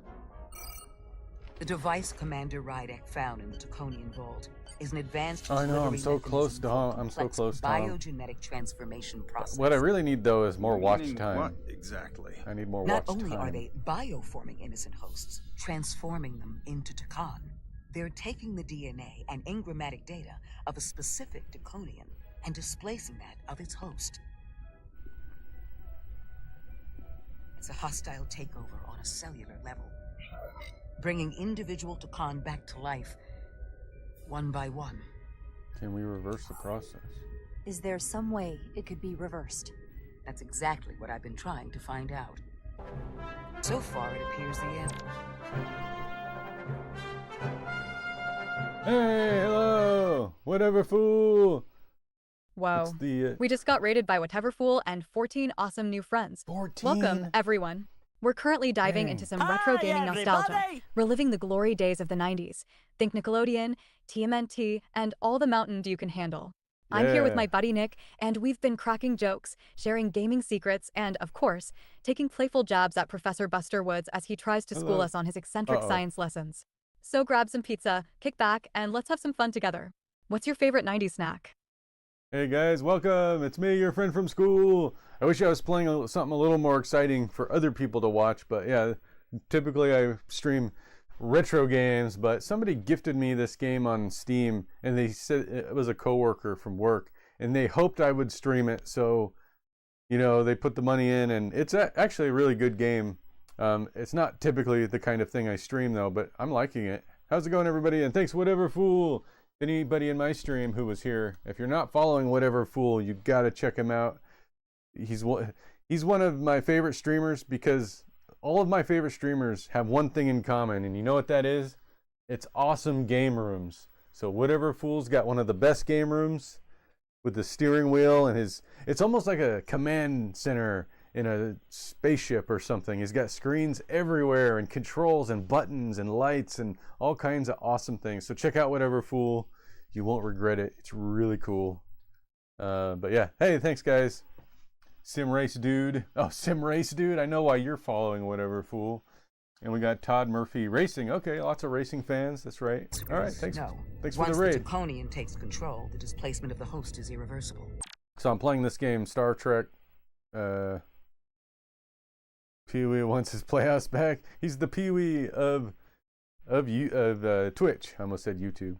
The device Commander Rydek found in the Taconian vault is an advanced...
I know, I'm so close, Tom. I'm so close, Tom.
Biogenetic transformation process.
What I really need, though, is more watch time.
What exactly?
I need more watch time.
Not only are they bioforming innocent hosts, transforming them into Takan, they're taking the DNA and engrammatic data of a specific Taconian and displacing that of its host. It's a hostile takeover on a cellular level, bringing individual Takan back to life, one by one.
Can we reverse the process?
Is there some way it could be reversed?
That's exactly what I've been trying to find out. So far, it appears the end.
Hey, hello! Whatever fool!
Whoa. We just got raided by Whatever Fool and 14 awesome new friends.
14?
Welcome, everyone. We're currently diving into some retro gaming nostalgia, reliving the glory days of the 90s. Think Nickelodeon, TMNT, and all the Mountain Dew can handle. I'm here with my buddy Nick, and we've been cracking jokes, sharing gaming secrets, and, of course, taking playful jabs at Professor Buster Woods as he tries to school us on his eccentric science lessons. So grab some pizza, kick back, and let's have some fun together. What's your favorite 90s snack?
Hey guys, welcome. It's me, your friend from school. I wish I was playing something a little more exciting for other people to watch, but yeah, typically I stream retro games, but somebody gifted me this game on Steam, and they said it was a coworker from work, and they hoped I would stream it, so, you know, they put the money in, and it's actually a really good game. It's not typically the kind of thing I stream, though, but I'm liking it. How's it going, everybody? And thanks, Whatever Fool. Anybody in my stream who was here, if you're not following Whatever Fool, you gotta check him out. He's one of my favorite streamers because all of my favorite streamers have one thing in common, and you know what that is? It's awesome game rooms. So Whatever Fool's got one of the best game rooms with the steering wheel, and it's almost like a command center in a spaceship or something. He's got screens everywhere and controls and buttons and lights and all kinds of awesome things. So check out Whatever Fool. You won't regret it. It's really cool. But yeah, hey, thanks guys. Sim Race Dude. Oh, Sim Race Dude. I know why you're following Whatever Fool. And we got Todd Murphy Racing. Okay, lots of racing fans. That's right. All right, thanks. Thanks for the raid.
Once the Draconian takes control, the displacement of the host is irreversible.
So I'm playing this game, Star Trek. Pee-wee wants his Playhouse back. He's the Pee-wee of Twitch. I almost said YouTube.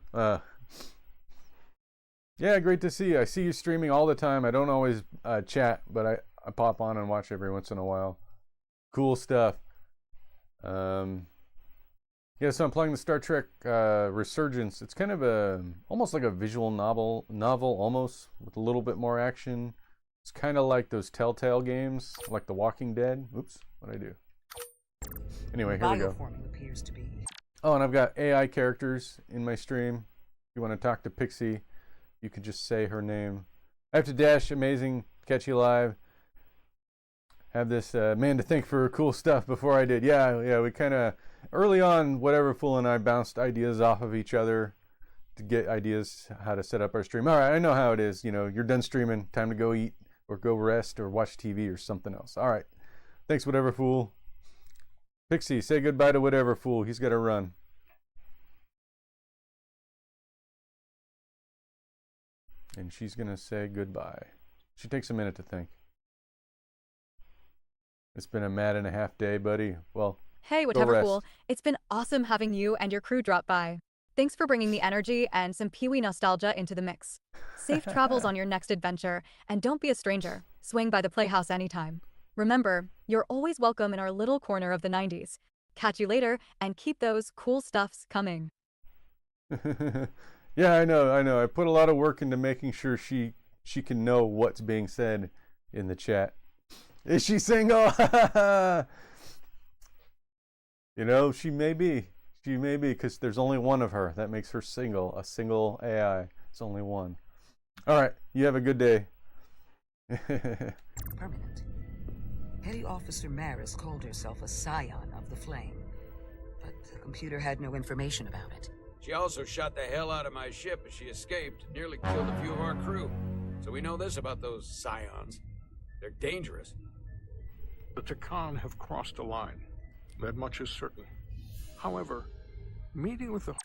Yeah, great to see you. I see you streaming all the time. I don't always chat, but I pop on and watch every once in a while. Cool stuff. Yeah, so I'm playing the Star Trek Resurgence. It's kind of almost like a visual novel almost, with a little bit more action. It's kind of like those Telltale games, like The Walking Dead. Oops, what'd I do? Anyway, here we go.
Appears to be.
Oh, and I've got AI characters in my stream. If you want to talk to Pixie, you can just say her name. I have to dash. Amazing. Catch you live. Have this man to thank for cool stuff before I did. Yeah, we kind of, early on, Whatever Fool and I bounced ideas off of each other to get ideas how to set up our stream. All right, I know how it is. You know, you're done streaming. Time to go eat or go rest or watch TV or something else. All right. Thanks, Whatever Fool. Pixie, say goodbye to Whatever Fool. He's got to run. And she's going to say goodbye. She takes a minute to think. It's been a mad and a half day, buddy. Well,
hey, Whatever Fool. It's been awesome having you and your crew drop by. Thanks for bringing the energy and some Pee-wee nostalgia into the mix. Safe travels on your next adventure, and don't be a stranger. Swing by the Playhouse anytime. Remember, you're always welcome in our little corner of the 90s. Catch you later, and keep those cool stuffs coming.
Yeah, I know. I put a lot of work into making sure she can know what's being said in the chat. Is she single? You know, she may be. She may be, because there's only one of her. That makes her single. A single AI. It's only one. All right. You have a good day.
Permanent. Petty Officer Maris called herself a scion of the flame, but the computer had no information about it.
She also shot the hell out of my ship as she escaped, nearly killed a few of our crew. So we know this about those scions. They're dangerous.
The Takan have crossed a line. That much is certain. However, meeting with the...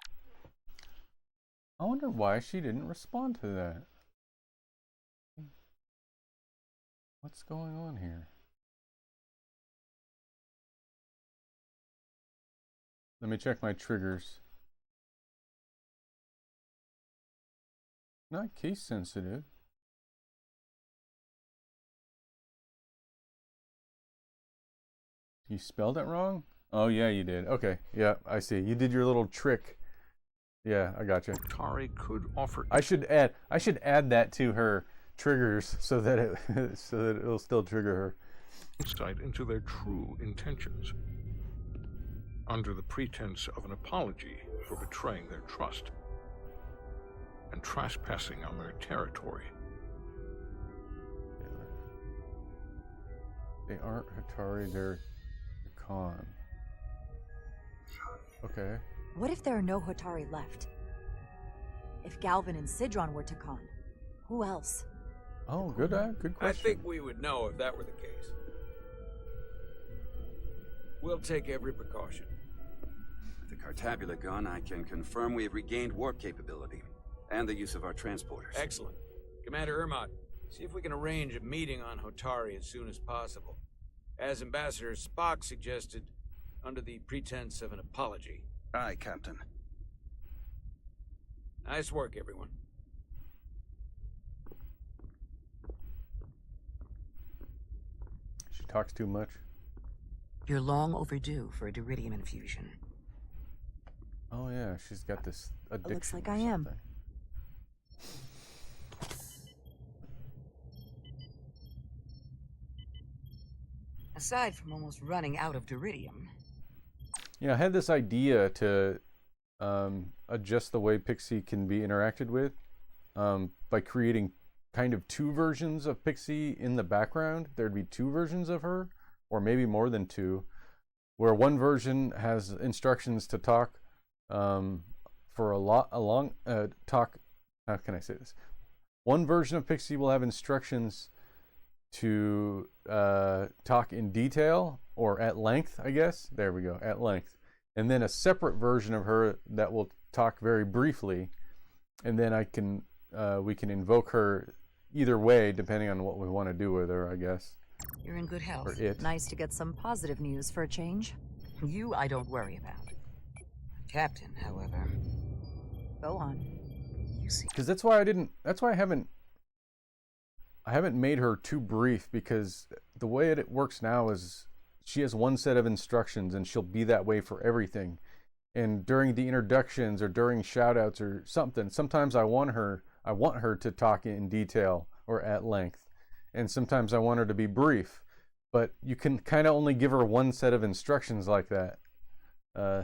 I wonder why she didn't respond to that. What's going on here? Let me check my triggers. Not case sensitive. You spelled it wrong? Oh yeah, you did. Okay, yeah, I see. You did your little trick. Yeah, I got you.
Tari could offer.
I should add that to her triggers so that it'll still trigger her.
Insight into their true intentions, under the pretense of an apology for betraying their trust and trespassing on their territory.
They aren't Hatari, they're Takhan. Okay.
What if there are no Hotari left? If Galvin and Sidron were Takhan, who else?
Oh, good question.
I think we would know if that were the case. We'll take every precaution.
With the Cartabula gone, I can confirm we have regained warp capability and the use of our transporters.
Excellent. Commander Ermot, see if we can arrange a meeting on Hotari as soon as possible. As Ambassador Spock suggested, under the pretense of an apology.
Aye, Captain.
Nice work, everyone.
She talks too much.
You're long overdue for a Duridium infusion.
Oh yeah, she's got this addiction.
Looks like I am.
Aside from almost running out of Duridium.
You know, I had this idea to adjust the way Pixie can be interacted with by creating kind of two versions of Pixie in the background. There'd be two versions of her, or maybe more than two, where one version has instructions to talk for a long talk. How can I say this? One version of Pixie will have instructions to talk in detail or at length, I guess. There we go, at length. And then a separate version of her that will talk very briefly, and then we can invoke her either way depending on what we want to do with her, I guess.
You're in good health.
Or it.
Nice to get some positive news for a change.
You I don't worry about. Captain, however.
Go on.
You see.
Because that's why I haven't made her too brief, because the way it works now is she has one set of instructions and she'll be that way for everything. And during the introductions or during shoutouts or something, sometimes I want her to talk in detail or at length. And sometimes I want her to be brief. But you can kind of only give her one set of instructions like that.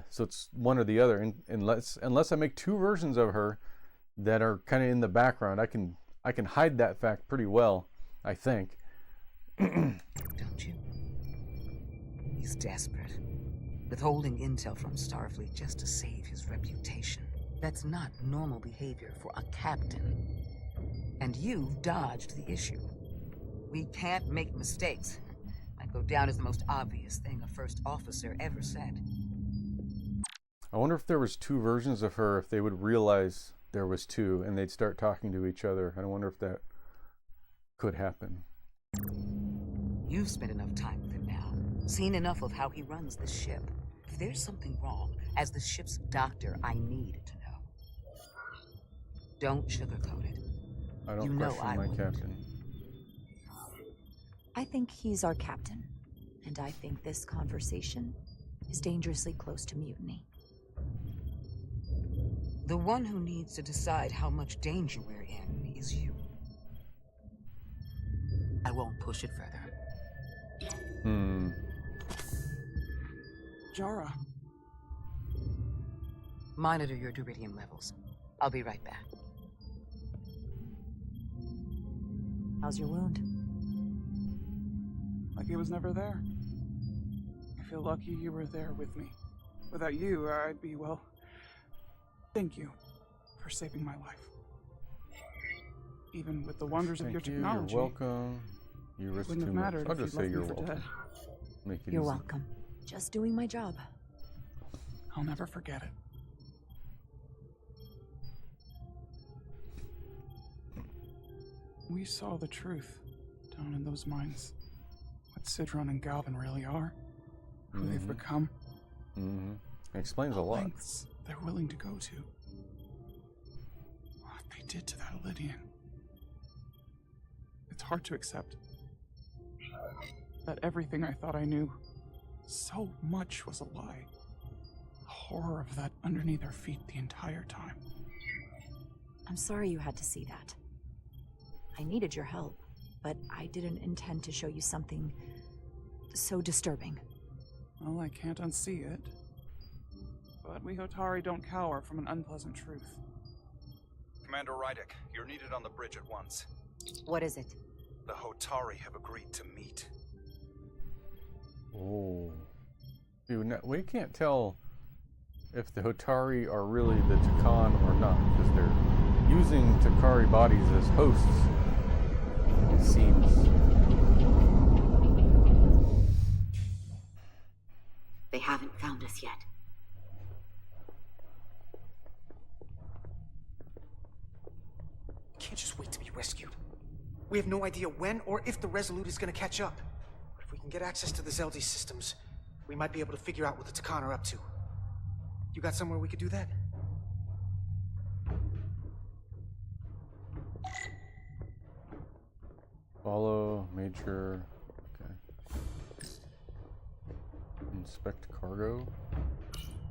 So it's one or the other. Unless I make two versions of her that are kind of in the background, I can hide that fact pretty well, I think.
Don't you? He's desperate. Withholding intel from Starfleet just to save his reputation. That's not normal behavior for a captain. And you've dodged the issue. We can't make mistakes. Might go down as the most obvious thing a first officer ever said.
I wonder if there was two versions of her, if they would realize there was two and they'd start talking to each other. I wonder if that could happen.
You've spent enough time with him now, seen enough of how he runs the ship. If there's something wrong, as the ship's doctor, I need to know. Don't sugarcoat it.
I don't question my captain.
I think he's our captain, and I think this conversation is dangerously close to mutiny.
The one who needs to decide how much danger we're in is you. I won't push it further.
Jara.
Monitor your Duridium levels. I'll be right back.
How's your wound?
Like it was never there. I feel lucky you were there with me. Without you, I'd be, well... Thank you for saving my life. Even with the wonders of your technology.
You're welcome. You risked too much. I'll just say you're welcome. Make it
You're
easy.
welcome. Just doing my job.
I'll never forget it. We saw the truth down in those mines. What Sidron and Galvin really are. Who they've become.
It explains a lot.
Lengths they're willing to go to. What they did to that Lydian. It's hard to accept. That everything I thought I knew, so much was a lie. The horror of that underneath our feet the entire time.
I'm sorry you had to see that. I needed your help, but I didn't intend to show you something so disturbing.
Well, I can't unsee it. But we Hotari don't cower from an unpleasant truth.
Commander Rydick, you're needed on the bridge at once.
What is it?
The Hotari have agreed to meet.
Oh. Dude, we can't tell if the Hotari are really the Takan or not, because they're using Takari bodies as hosts, it seems.
They haven't found us yet.
Can't just wait to be rescued. We have no idea when or if the Resolute is gonna catch up. But if we can get access to the Zeldi systems, we might be able to figure out what the Takan are up to. You got somewhere we could do that?
Follow major. Okay. Inspect cargo.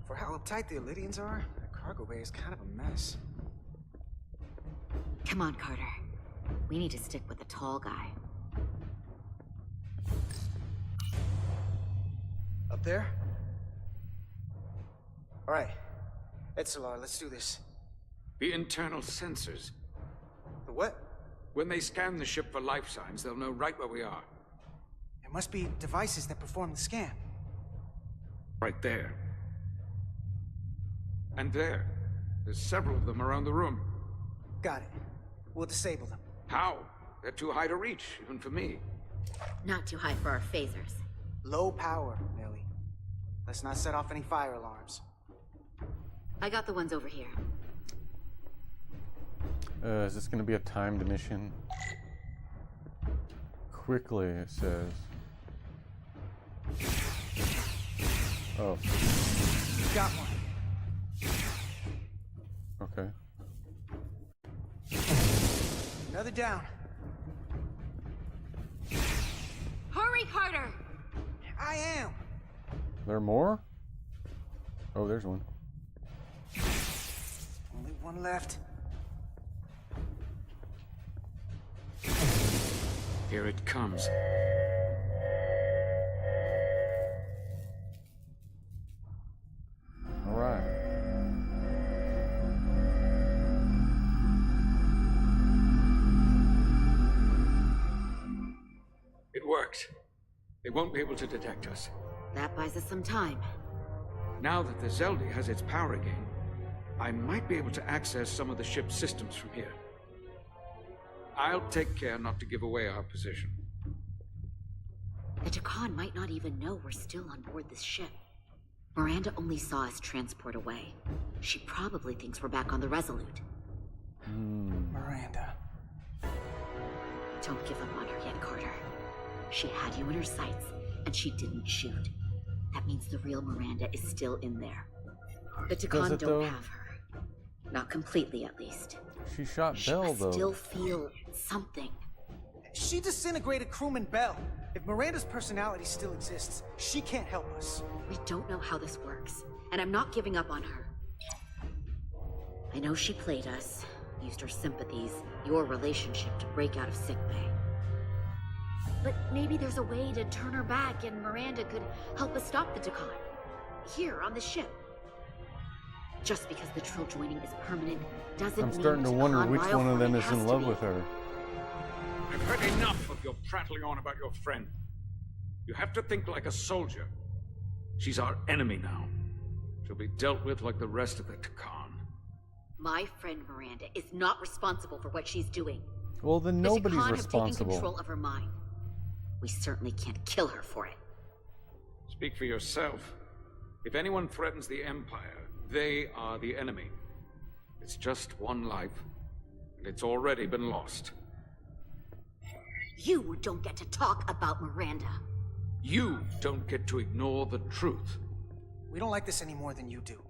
For how uptight the Elydians are, the cargo bay is kind of a mess.
Come on, Carter. We need to stick with the tall guy.
Up there? All right. Etzelar, let's do this.
The internal sensors.
The what?
When they scan the ship for life signs, they'll know right where we are.
There must be devices that perform the scan.
Right there. And there. There's several of them around the room.
Got it. We'll disable them.
How? They're too high to reach, even for me.
Not too high for our phasers.
Low power, Millie. Let's not set off any fire alarms.
I got the ones over here.
Is this going to be a timed mission? Quickly, it says. Oh.
Got one.
Okay.
Another down.
Hurry, Carter!
I am.
There are more? Oh, there's one.
Only one left.
Here it comes.
All right.
It worked. They won't be able to detect us.
That buys us some time.
Now that the Zeldi has its power again, I might be able to access some of the ship's systems from here. I'll take care not to give away our position.
The Takan might not even know we're still on board this ship. Miranda only saw us transport away. She probably thinks we're back on the Resolute.
Miranda.
Don't give up on her yet, Carter. She had you in her sights, and she didn't shoot. That means the real Miranda is still in there. The Takan don't have her. Not completely, at least.
She shot
She
Bell,
must
though.
still feel something.
She disintegrated crewman Bell. If Miranda's personality still exists, she can't help us.
We don't know how this works, and I'm not giving up on her. I know she played us, used her sympathies, your relationship to break out of sickbay. But maybe there's a way to turn her back and Miranda could help us stop the Takan. Here, on the ship. Just because the Trill joining is permanent doesn't
I'm
mean
starting to wonder
Takan
which one of them
bioforming
is
has
in
to
love
be.
with her.
I've heard enough of your prattling on about your friend. You have to think like a soldier. She's our enemy now. She'll be dealt with like the rest of the Takan.
My friend Miranda is not responsible for what she's doing.
Well, then
The
nobody's
Takan have taken
responsible.
control of her mind. We certainly can't kill her for it.
Speak for yourself. If anyone threatens the Empire, they are the enemy. It's just one life, and it's already been lost.
You don't get to talk about Miranda.
You don't get to ignore the truth.
We don't like this any more than you do.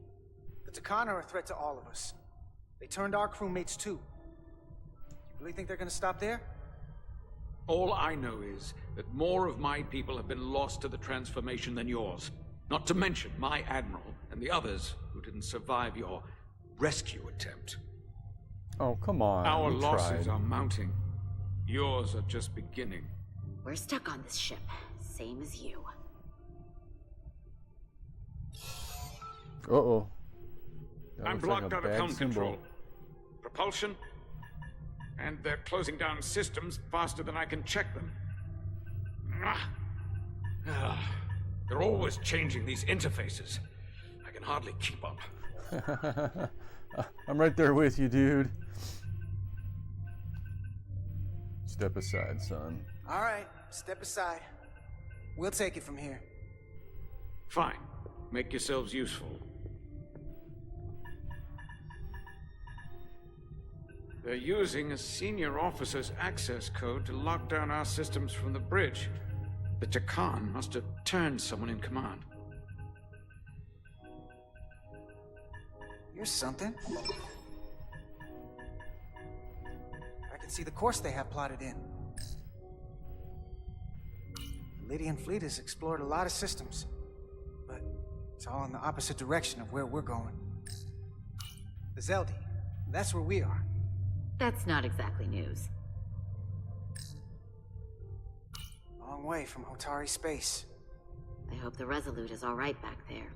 The Takan are a threat to all of us. They turned our crewmates too. You really think they're gonna stop there?
All I know is that more of my people have been lost to the transformation than yours. Not to mention my admiral and the others who didn't survive your rescue attempt.
Oh, come on.
Our
we
losses
tried.
are mounting. Yours are just beginning.
We're stuck on this ship, same as you.
Uh-oh. That
I'm
looks like
blocked
a
out of
bad
helm
symbol.
control. Propulsion. And they're closing down systems faster than I can check them.
They're always changing these interfaces. I can hardly keep up.
I'm right there with you, dude. Step aside, son.
All right, step aside. We'll take it from here.
Fine. Make yourselves useful. They're using a senior officer's access code to lock down our systems from the bridge. The Takan must have turned someone in command.
Here's something. I can see the course they have plotted in. The Lydian fleet has explored a lot of systems, but it's all in the opposite direction of where we're going. The Zeldi, that's where we are.
That's not exactly news.
Long way from Hotari space.
I hope the Resolute is all right back there.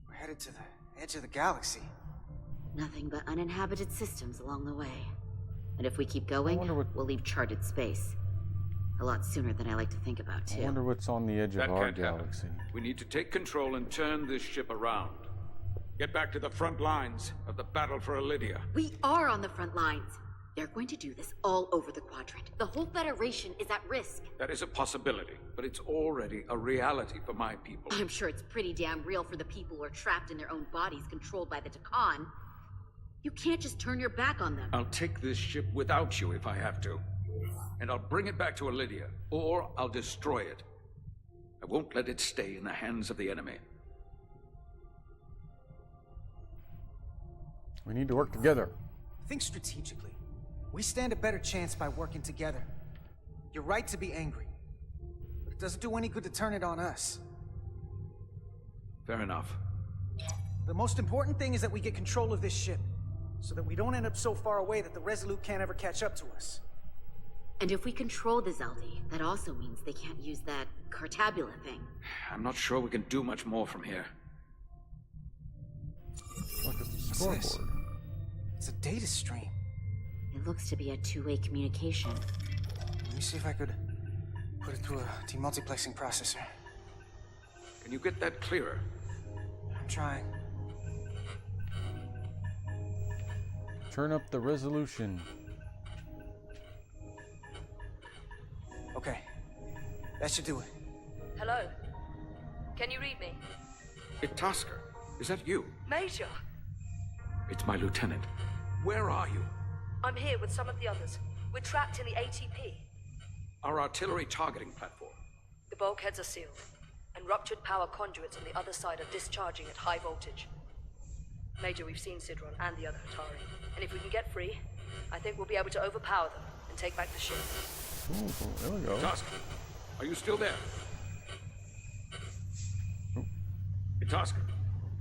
We're headed to the edge of the galaxy.
Nothing but uninhabited systems along the way. And if we keep going, we'll leave charted space. A lot sooner than I like to think about, too.
I wonder what's on the edge of our galaxy.
We need to take control and turn this ship around. Get back to the front lines of the battle for Elydia.
We are on the front lines. They're going to do this all over the quadrant. The whole Federation is at risk.
That is a possibility, but it's already a reality for my people.
I'm sure it's pretty damn real for the people who are trapped in their own bodies controlled by the Takan. You can't just turn your back on them.
I'll take this ship without you if I have to. And I'll bring it back to Elydia, or I'll destroy it. I won't let it stay in the hands of the enemy.
We need to work together.
Think strategically. We stand a better chance by working together. You're right to be angry, but it doesn't do any good to turn it on us.
Fair enough.
The most important thing is that we get control of this ship, so that we don't end up so far away that the Resolute can't ever catch up to us.
And if we control the Zeldi, that also means they can't use that Cartabula thing.
I'm not sure we can do much more from here.
Look at the
What's
scoreboard.
this? It's a data stream.
It looks to be a two-way communication.
Let me see if I could put it through a demultiplexing processor.
Can you get that clearer?
I'm trying.
Turn up the resolution.
Okay. That should do it.
Hello? Can you read me?
Itasca, is that you?
Major!
It's my lieutenant. Where are you?
I'm here with some of the others. We're trapped in the ATP.
Our artillery targeting platform.
The bulkheads are sealed, and ruptured power conduits on the other side are discharging at high voltage. Major, we've seen Sidron and the other Hatari, and if we can get free, I think we'll be able to overpower them and take back the ship.
Ooh, there we go.
Itasca, are you still there? Itasca,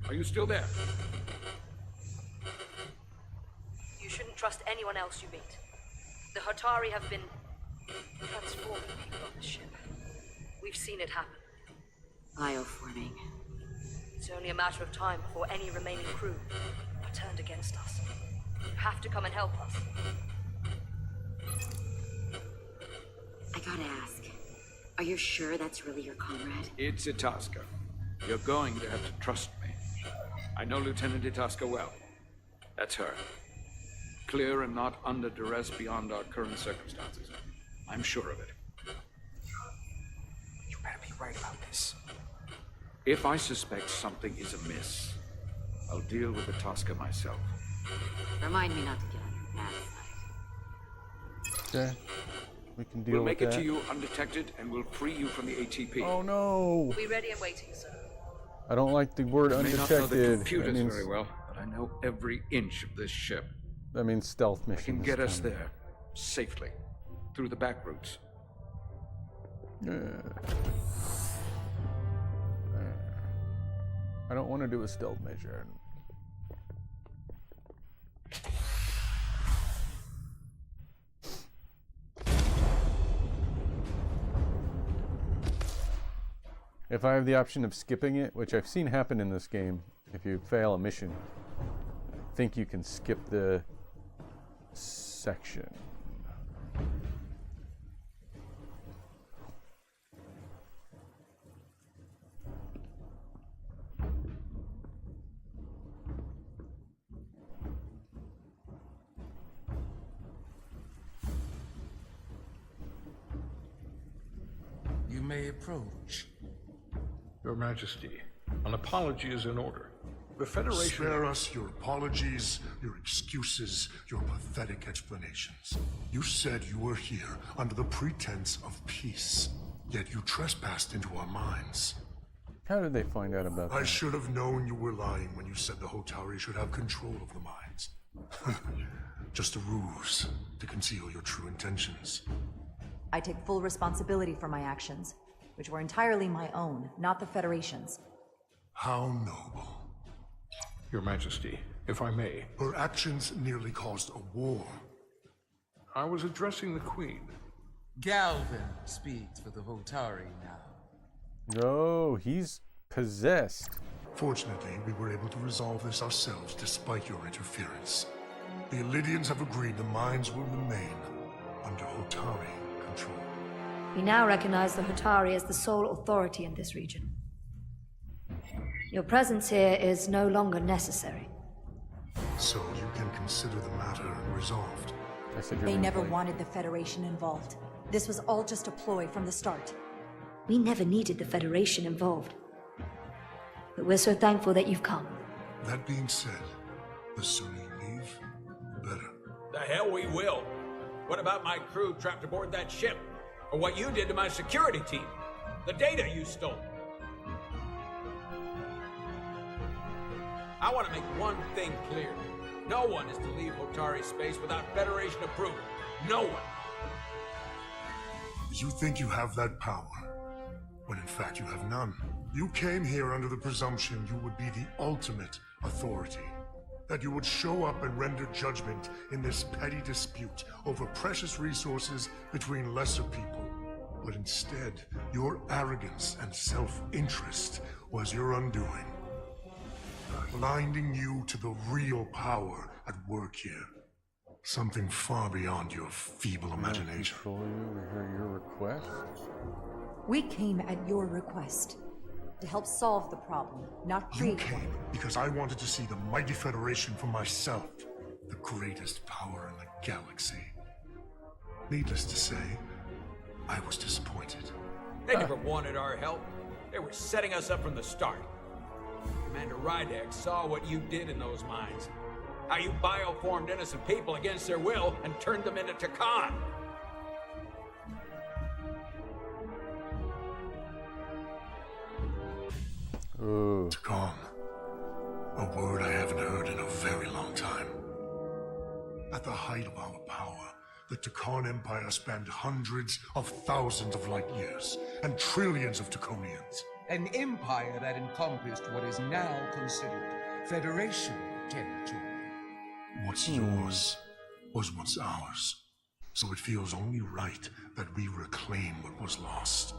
are you still there?
You shouldn't trust anyone else you meet. The Hatari have been transforming people on this ship. We've seen it happen.
Bioforming.
It's only a matter of time before any remaining crew are turned against us. You have to come and help us.
I gotta ask, are you sure that's really your comrade?
It's Itasca. You're going to have to trust me. I know Lieutenant Itasca well. That's her. Clear and not under duress beyond our current circumstances. I'm sure of it.
You better be right about this.
If I suspect something is amiss, I'll deal with Itasca myself.
Remind me not to get on your bad side.
Okay. We can deal
We'll
with
make
that.
it to you undetected, and we'll free you from the ATP.
Oh no!
We're ready and waiting, sir.
I don't like the word
I may not know the
undetected.
computers
That means,
very well, but I know every inch of this ship.
that means stealth mission.
I can
this
get us
time.
there, safely, through the back routes.
I don't want to do a stealth mission. If I have the option of skipping it, which I've seen happen in this game, if you fail a mission, I think you can skip the section.
may approach.
Your Majesty, an apology is in order. The Federation...
Spare us your apologies, your excuses, your pathetic explanations. You said you were here under the pretense of peace, yet you trespassed into our minds.
How did they find out about that?
I should have known you were lying when you said the Hotari should have control of the mines. Just a ruse to conceal your true intentions.
I take full responsibility for my actions, which were entirely my own, not the Federation's.
How noble.
Your Majesty, if I may.
Her actions nearly caused a war.
I was addressing the Queen.
Galvin speaks for the Hotari now.
No, he's possessed.
Fortunately, we were able to resolve this ourselves despite your interference. The Illidians have agreed the mines will remain under Hotari control.
We now recognize the Hotari as the sole authority in this region. Your presence here is no longer necessary.
So you can consider the matter resolved.
They never wanted the Federation involved. This was all just a ploy from the start.
We never needed the Federation involved. But we're so thankful that you've come.
That being said, the sooner you leave, the better.
The hell we will. What about my crew trapped aboard that ship? Or what you did to my security team? The data you stole? I want to make one thing clear. No one is to leave Hotari space without Federation approval. No one.
You think you have that power, when in fact you have none. You came here under the presumption you would be the ultimate authority. That you would show up and render judgment in this petty dispute over precious resources between lesser people. But instead, your arrogance and self-interest was your undoing. Blinding you to the real power at work here. Something far beyond your feeble imagination.
Control you to hear your request?
We came at your request. To help solve the problem, not create.
You came because I wanted to see the mighty Federation for myself. The greatest power in the galaxy. Needless to say, I was disappointed.
They never wanted our help. They were setting us up from the start. Commander Rydek saw what you did in those mines. How you bioformed innocent people against their will and turned them into Takan.
Takan. A word I haven't heard in a very long time. At the height of our power, the Takan Empire spanned hundreds of thousands of light years and trillions of Taconians.
An empire that encompassed what is now considered Federation territory.
What's yours was once ours, so it feels only right that we reclaim what was lost.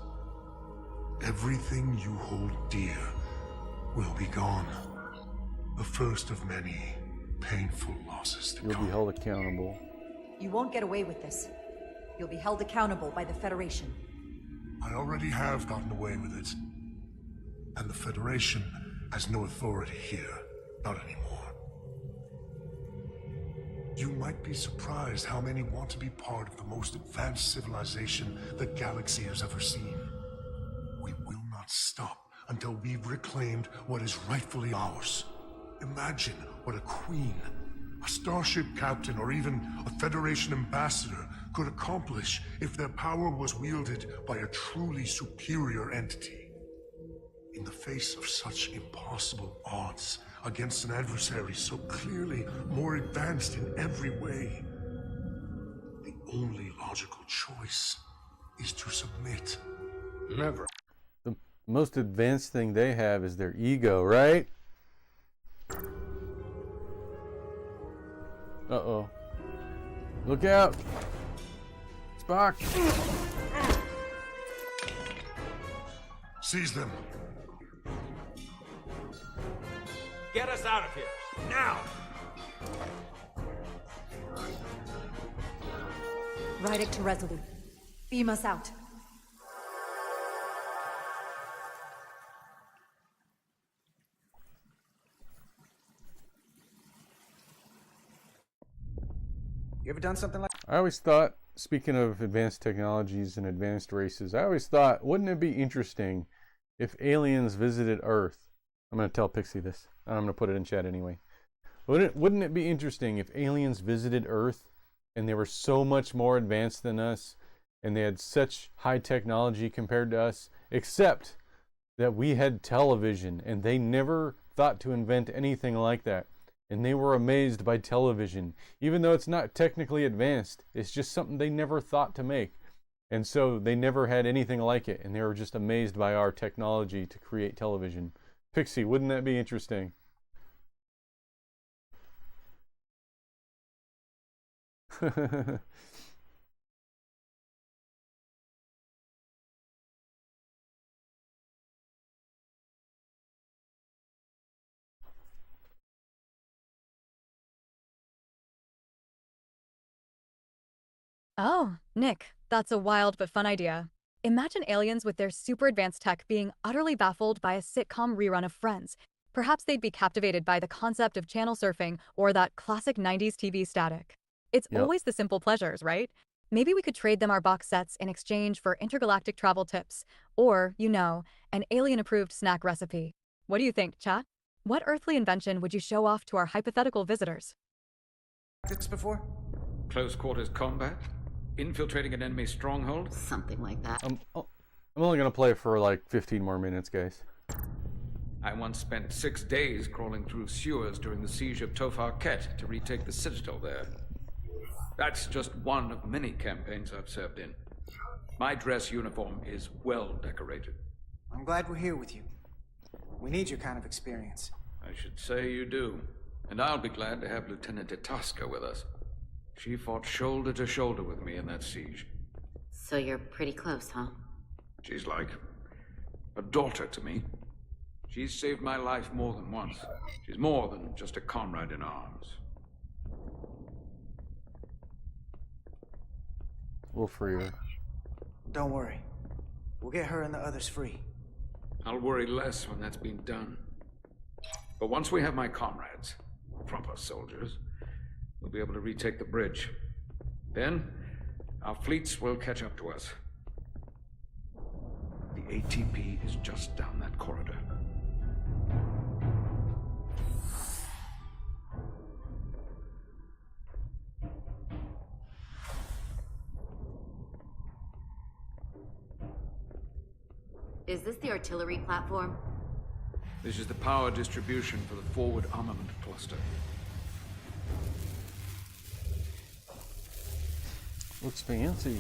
Everything you hold dear will be gone. The first of many painful losses to come.
You'll be held accountable.
You won't get away with this. You'll be held accountable by the Federation.
I already have gotten away with it. And the Federation has no authority here. Not anymore. You might be surprised how many want to be part of the most advanced civilization the galaxy has ever seen. We will not stop until we've reclaimed what is rightfully ours. Imagine what a queen, a starship captain, or even a Federation ambassador could accomplish if their power was wielded by a truly superior entity. In the face of such impossible odds against an adversary so clearly more advanced in every way, the only logical choice is to submit.
Never.
The most advanced thing they have is their ego, right? Uh-oh. Look out! Spock!
Seize them!
Get us out of here, now!
Rydek to Resolute. Beam us out.
You ever done something like...
I always thought speaking of advanced technologies and advanced races, I always thought, wouldn't it be interesting if aliens visited Earth? I'm going to tell Pixie this. I'm going to put it in chat anyway. Wouldn't it be interesting if aliens visited Earth and they were so much more advanced than us and they had such high technology compared to us, except that we had television and they never thought to invent anything like that. And they were amazed by television. Even though it's not technically advanced, it's just something they never thought to make. And so they never had anything like it. And they were just amazed by our technology to create television. Pixie, wouldn't that be interesting?
Oh, Nick, that's a wild but fun idea. Imagine aliens with their super advanced tech being utterly baffled by a sitcom rerun of Friends. Perhaps they'd be captivated by the concept of channel surfing or that classic 90s TV static. It's always the simple pleasures, right? Maybe we could trade them our box sets in exchange for intergalactic travel tips, or, you know, an alien-approved snack recipe. What do you think, chat? What earthly invention would you show off to our hypothetical visitors?
Before?
Close quarters combat? Infiltrating an enemy stronghold?
Something like that.
I'm only going to play for like 15 more minutes, guys.
I once spent 6 days crawling through sewers during the siege of Tofar Ket to retake the citadel there. That's just one of many campaigns I've served in. My dress uniform is well decorated.
I'm glad we're here with you. We need your kind of experience.
I should say you do. And I'll be glad to have Lieutenant Itasca with us. She fought shoulder to shoulder with me in that siege.
So you're pretty close, huh?
She's like a daughter to me. She's saved my life more than once. She's more than just a comrade in arms.
We'll free her.
Don't worry. We'll get her and the others free.
I'll worry less when that's been done. But once we have my comrades, proper soldiers, we'll be able to retake the bridge. Then, our fleets will catch up to us. The ATP is just down that corridor.
Is this the artillery platform?
This is the power distribution for the forward armament cluster.
Looks fancy.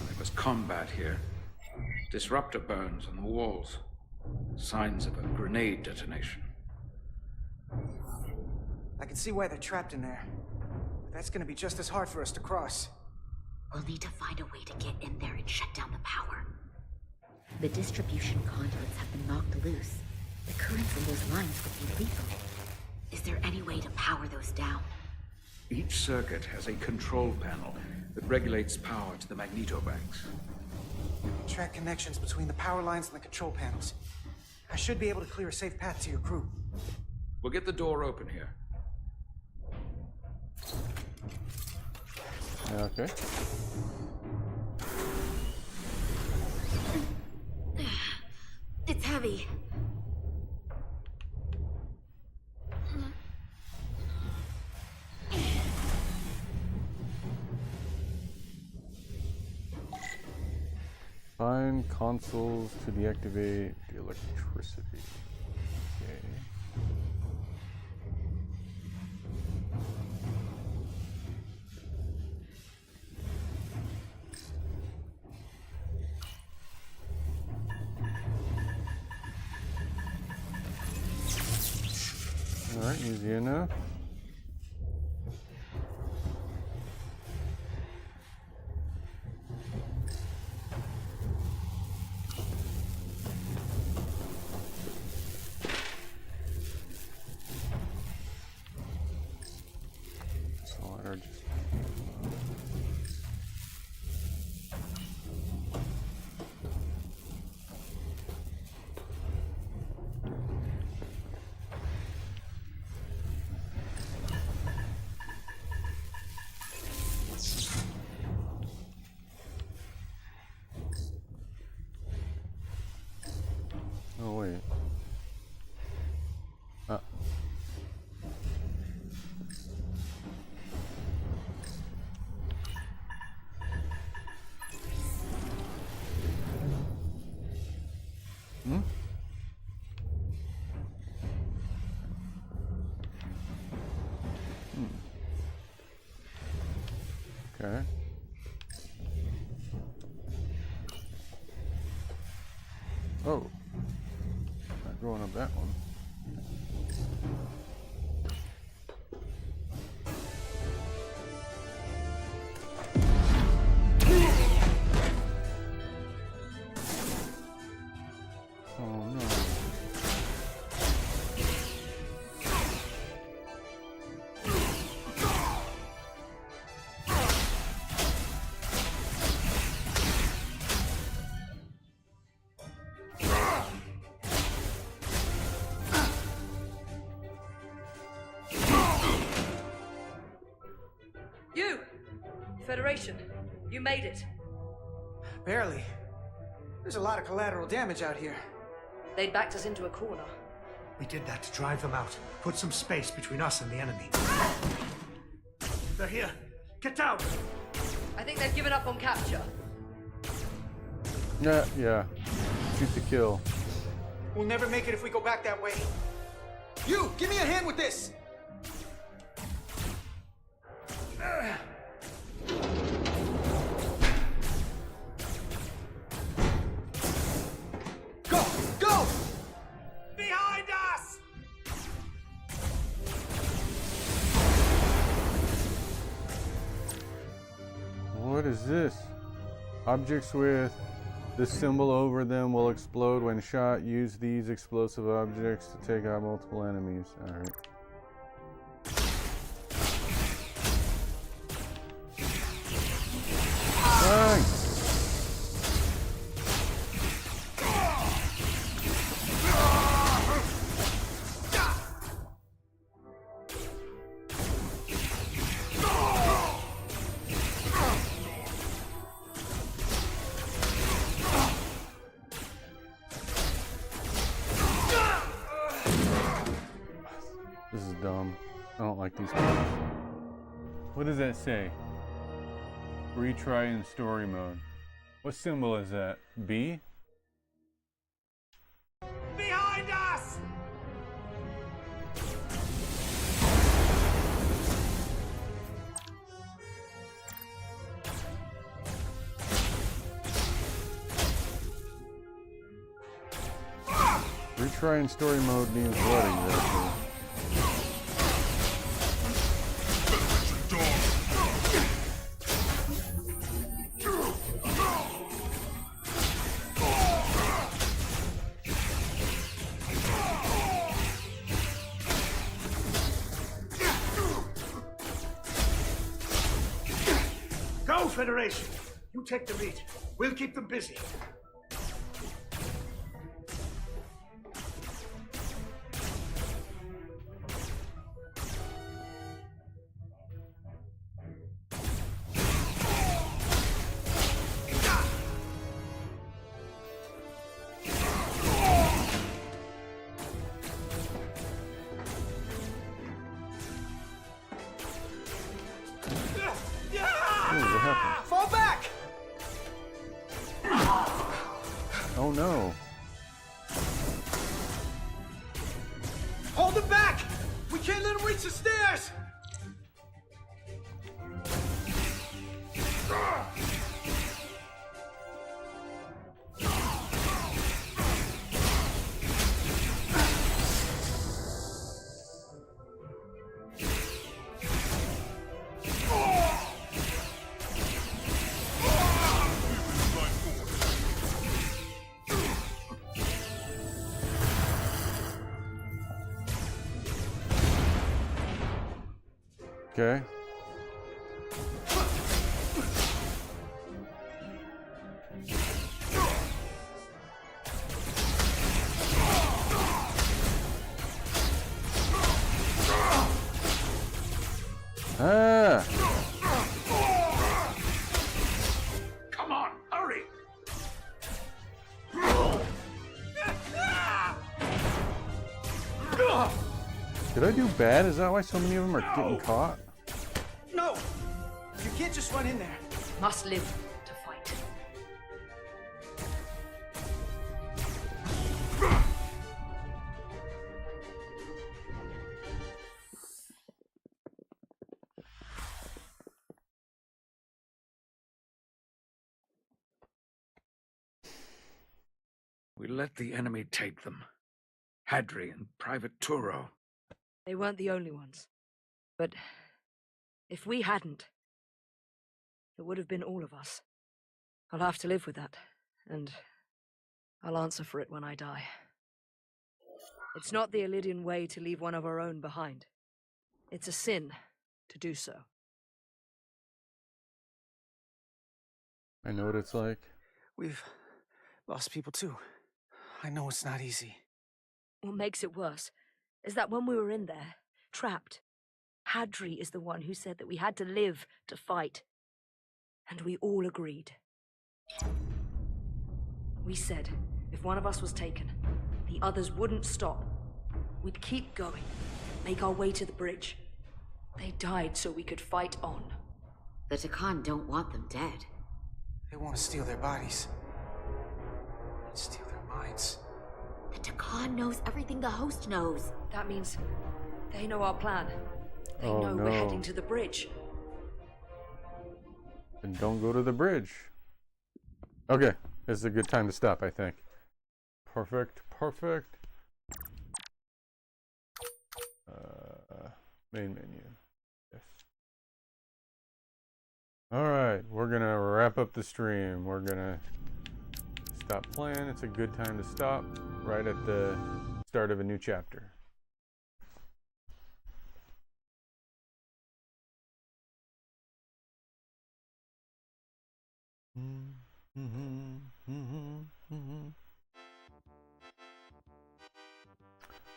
There was combat here. Disruptor burns on the walls. Signs of a grenade detonation.
I can see why they're trapped in there. But that's gonna be just as hard for us to cross.
We'll need to find a way to get in there and shut down the power. The distribution conduits have been knocked loose. The currents in those lines could be lethal. Is there any way to power those down?
Each circuit has a control panel that regulates power to the magnetobanks.
Track connections between the power lines and the control panels. I should be able to clear a safe path to your crew.
We'll get the door open here.
Okay.
It's heavy.
Find consoles to deactivate the electricity. Okay. Alright, easy enough. Okay. Oh. Not going up that one. Oh no.
You! Federation, you made it.
Barely. There's a lot of collateral damage out here.
They'd backed us into a corner.
We did that to drive them out. Put some space between us and the enemy. They're here. Get down!
I think they've given up on capture.
Yeah. Shoot to kill.
We'll never make it if we go back that way. You! Give me a hand with this! Go! Go! Behind us!
What is this? Objects with this symbol over them will explode when shot. Use these explosive objects to take out multiple enemies. Alright. Bang! This is dumb. I don't like these parts. What does that say? Retry in story mode. What symbol is that? B?
Behind us!
Retry in story mode means what exactly?
Go, Federation! You take the lead. We'll keep them busy.
Fall back!
Oh no.
Hold him back! We can't let him reach the stairs!
Okay. Ah!
Come on, hurry!
Did I do bad? Is that why so many of them are getting caught?
No! You can't just run in there.
Must live.
let the enemy take them. Hadri and Private Turo.
They weren't the only ones. But if we hadn't, it would have been all of us. I'll have to live with that, and I'll answer for it when I die. It's not the Illidian way to leave one of our own behind. It's a sin to do so.
I know what it's like.
We've lost people too. I know it's not easy.
What makes it worse is that when we were in there, trapped, Hadri is the one who said that we had to live to fight. And we all agreed. We said if one of us was taken, the others wouldn't stop. We'd keep going, make our way to the bridge. They died so we could fight on.
The Takan don't want them dead.
They want to steal their bodies. And steal their minds.
The Takan knows everything the host knows.
That means they know our plan. They
Oh,
know
no.
we're heading to the bridge.
Then don't go to the bridge. Okay, this is a good time to stop, I think. Perfect, perfect. Main menu. Yes. Alright, we're gonna wrap up the stream. We're gonna stop playing. It's a good time to stop right at the start of a new chapter.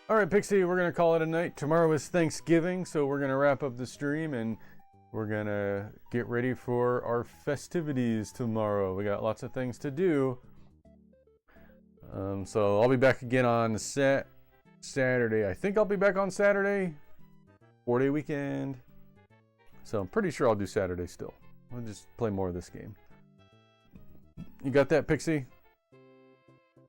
Alright, Pixie, we're going to call it a night. Tomorrow is Thanksgiving, so we're going to wrap up the stream and we're going to get ready for our festivities tomorrow. We got lots of things to do. So I'll be back again on Saturday. I think I'll be back on Saturday. 4-day weekend. So I'm pretty sure I'll do Saturday still. I'll just play more of this game. You got that, Pixie?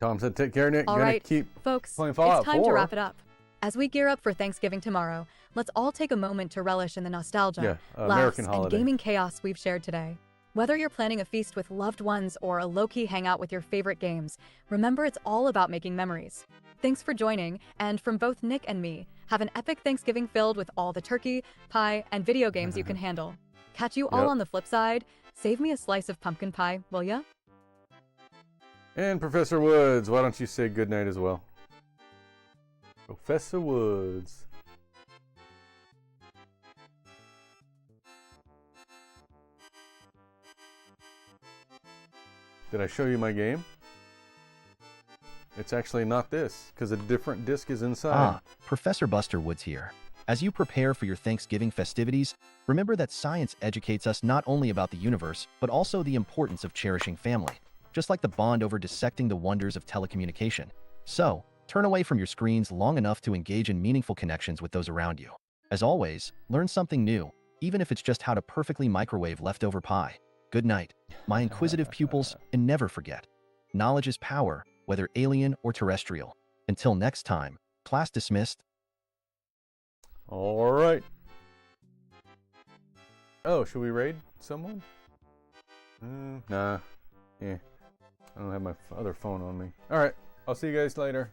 Tom said take care, Nick.
All
You're
right,
gonna keep
folks,
playing Fallout
it's time
4.
to wrap it up. As we gear up for Thanksgiving tomorrow, let's all take a moment to relish in the nostalgia, laughs,
American
and
holiday.
gaming chaos we've shared today. Whether you're planning a feast with loved ones or a low-key hangout with your favorite games, remember it's all about making memories. Thanks for joining, and from both Nick and me, have an epic Thanksgiving filled with all the turkey, pie, and video games you can handle. Catch you all on the flip side. Save me a slice of pumpkin pie, will ya?
And Professor Woods, why don't you say goodnight as well? Professor Woods. Did I show you my game? It's actually not this, because a different disc is inside.
Professor Buster Woods here. As you prepare for your Thanksgiving festivities, remember that science educates us not only about the universe, but also the importance of cherishing family, just like the bond over dissecting the wonders of telecommunication. So, turn away from your screens long enough to engage in meaningful connections with those around you. As always, learn something new, even if it's just how to perfectly microwave leftover pie. Good night, my inquisitive pupils, and never forget, knowledge is power, whether alien or terrestrial. Until next time, class dismissed.
All right. Oh, should we raid someone? Nah. Yeah. I don't have my other phone on me. All right. I'll see you guys later.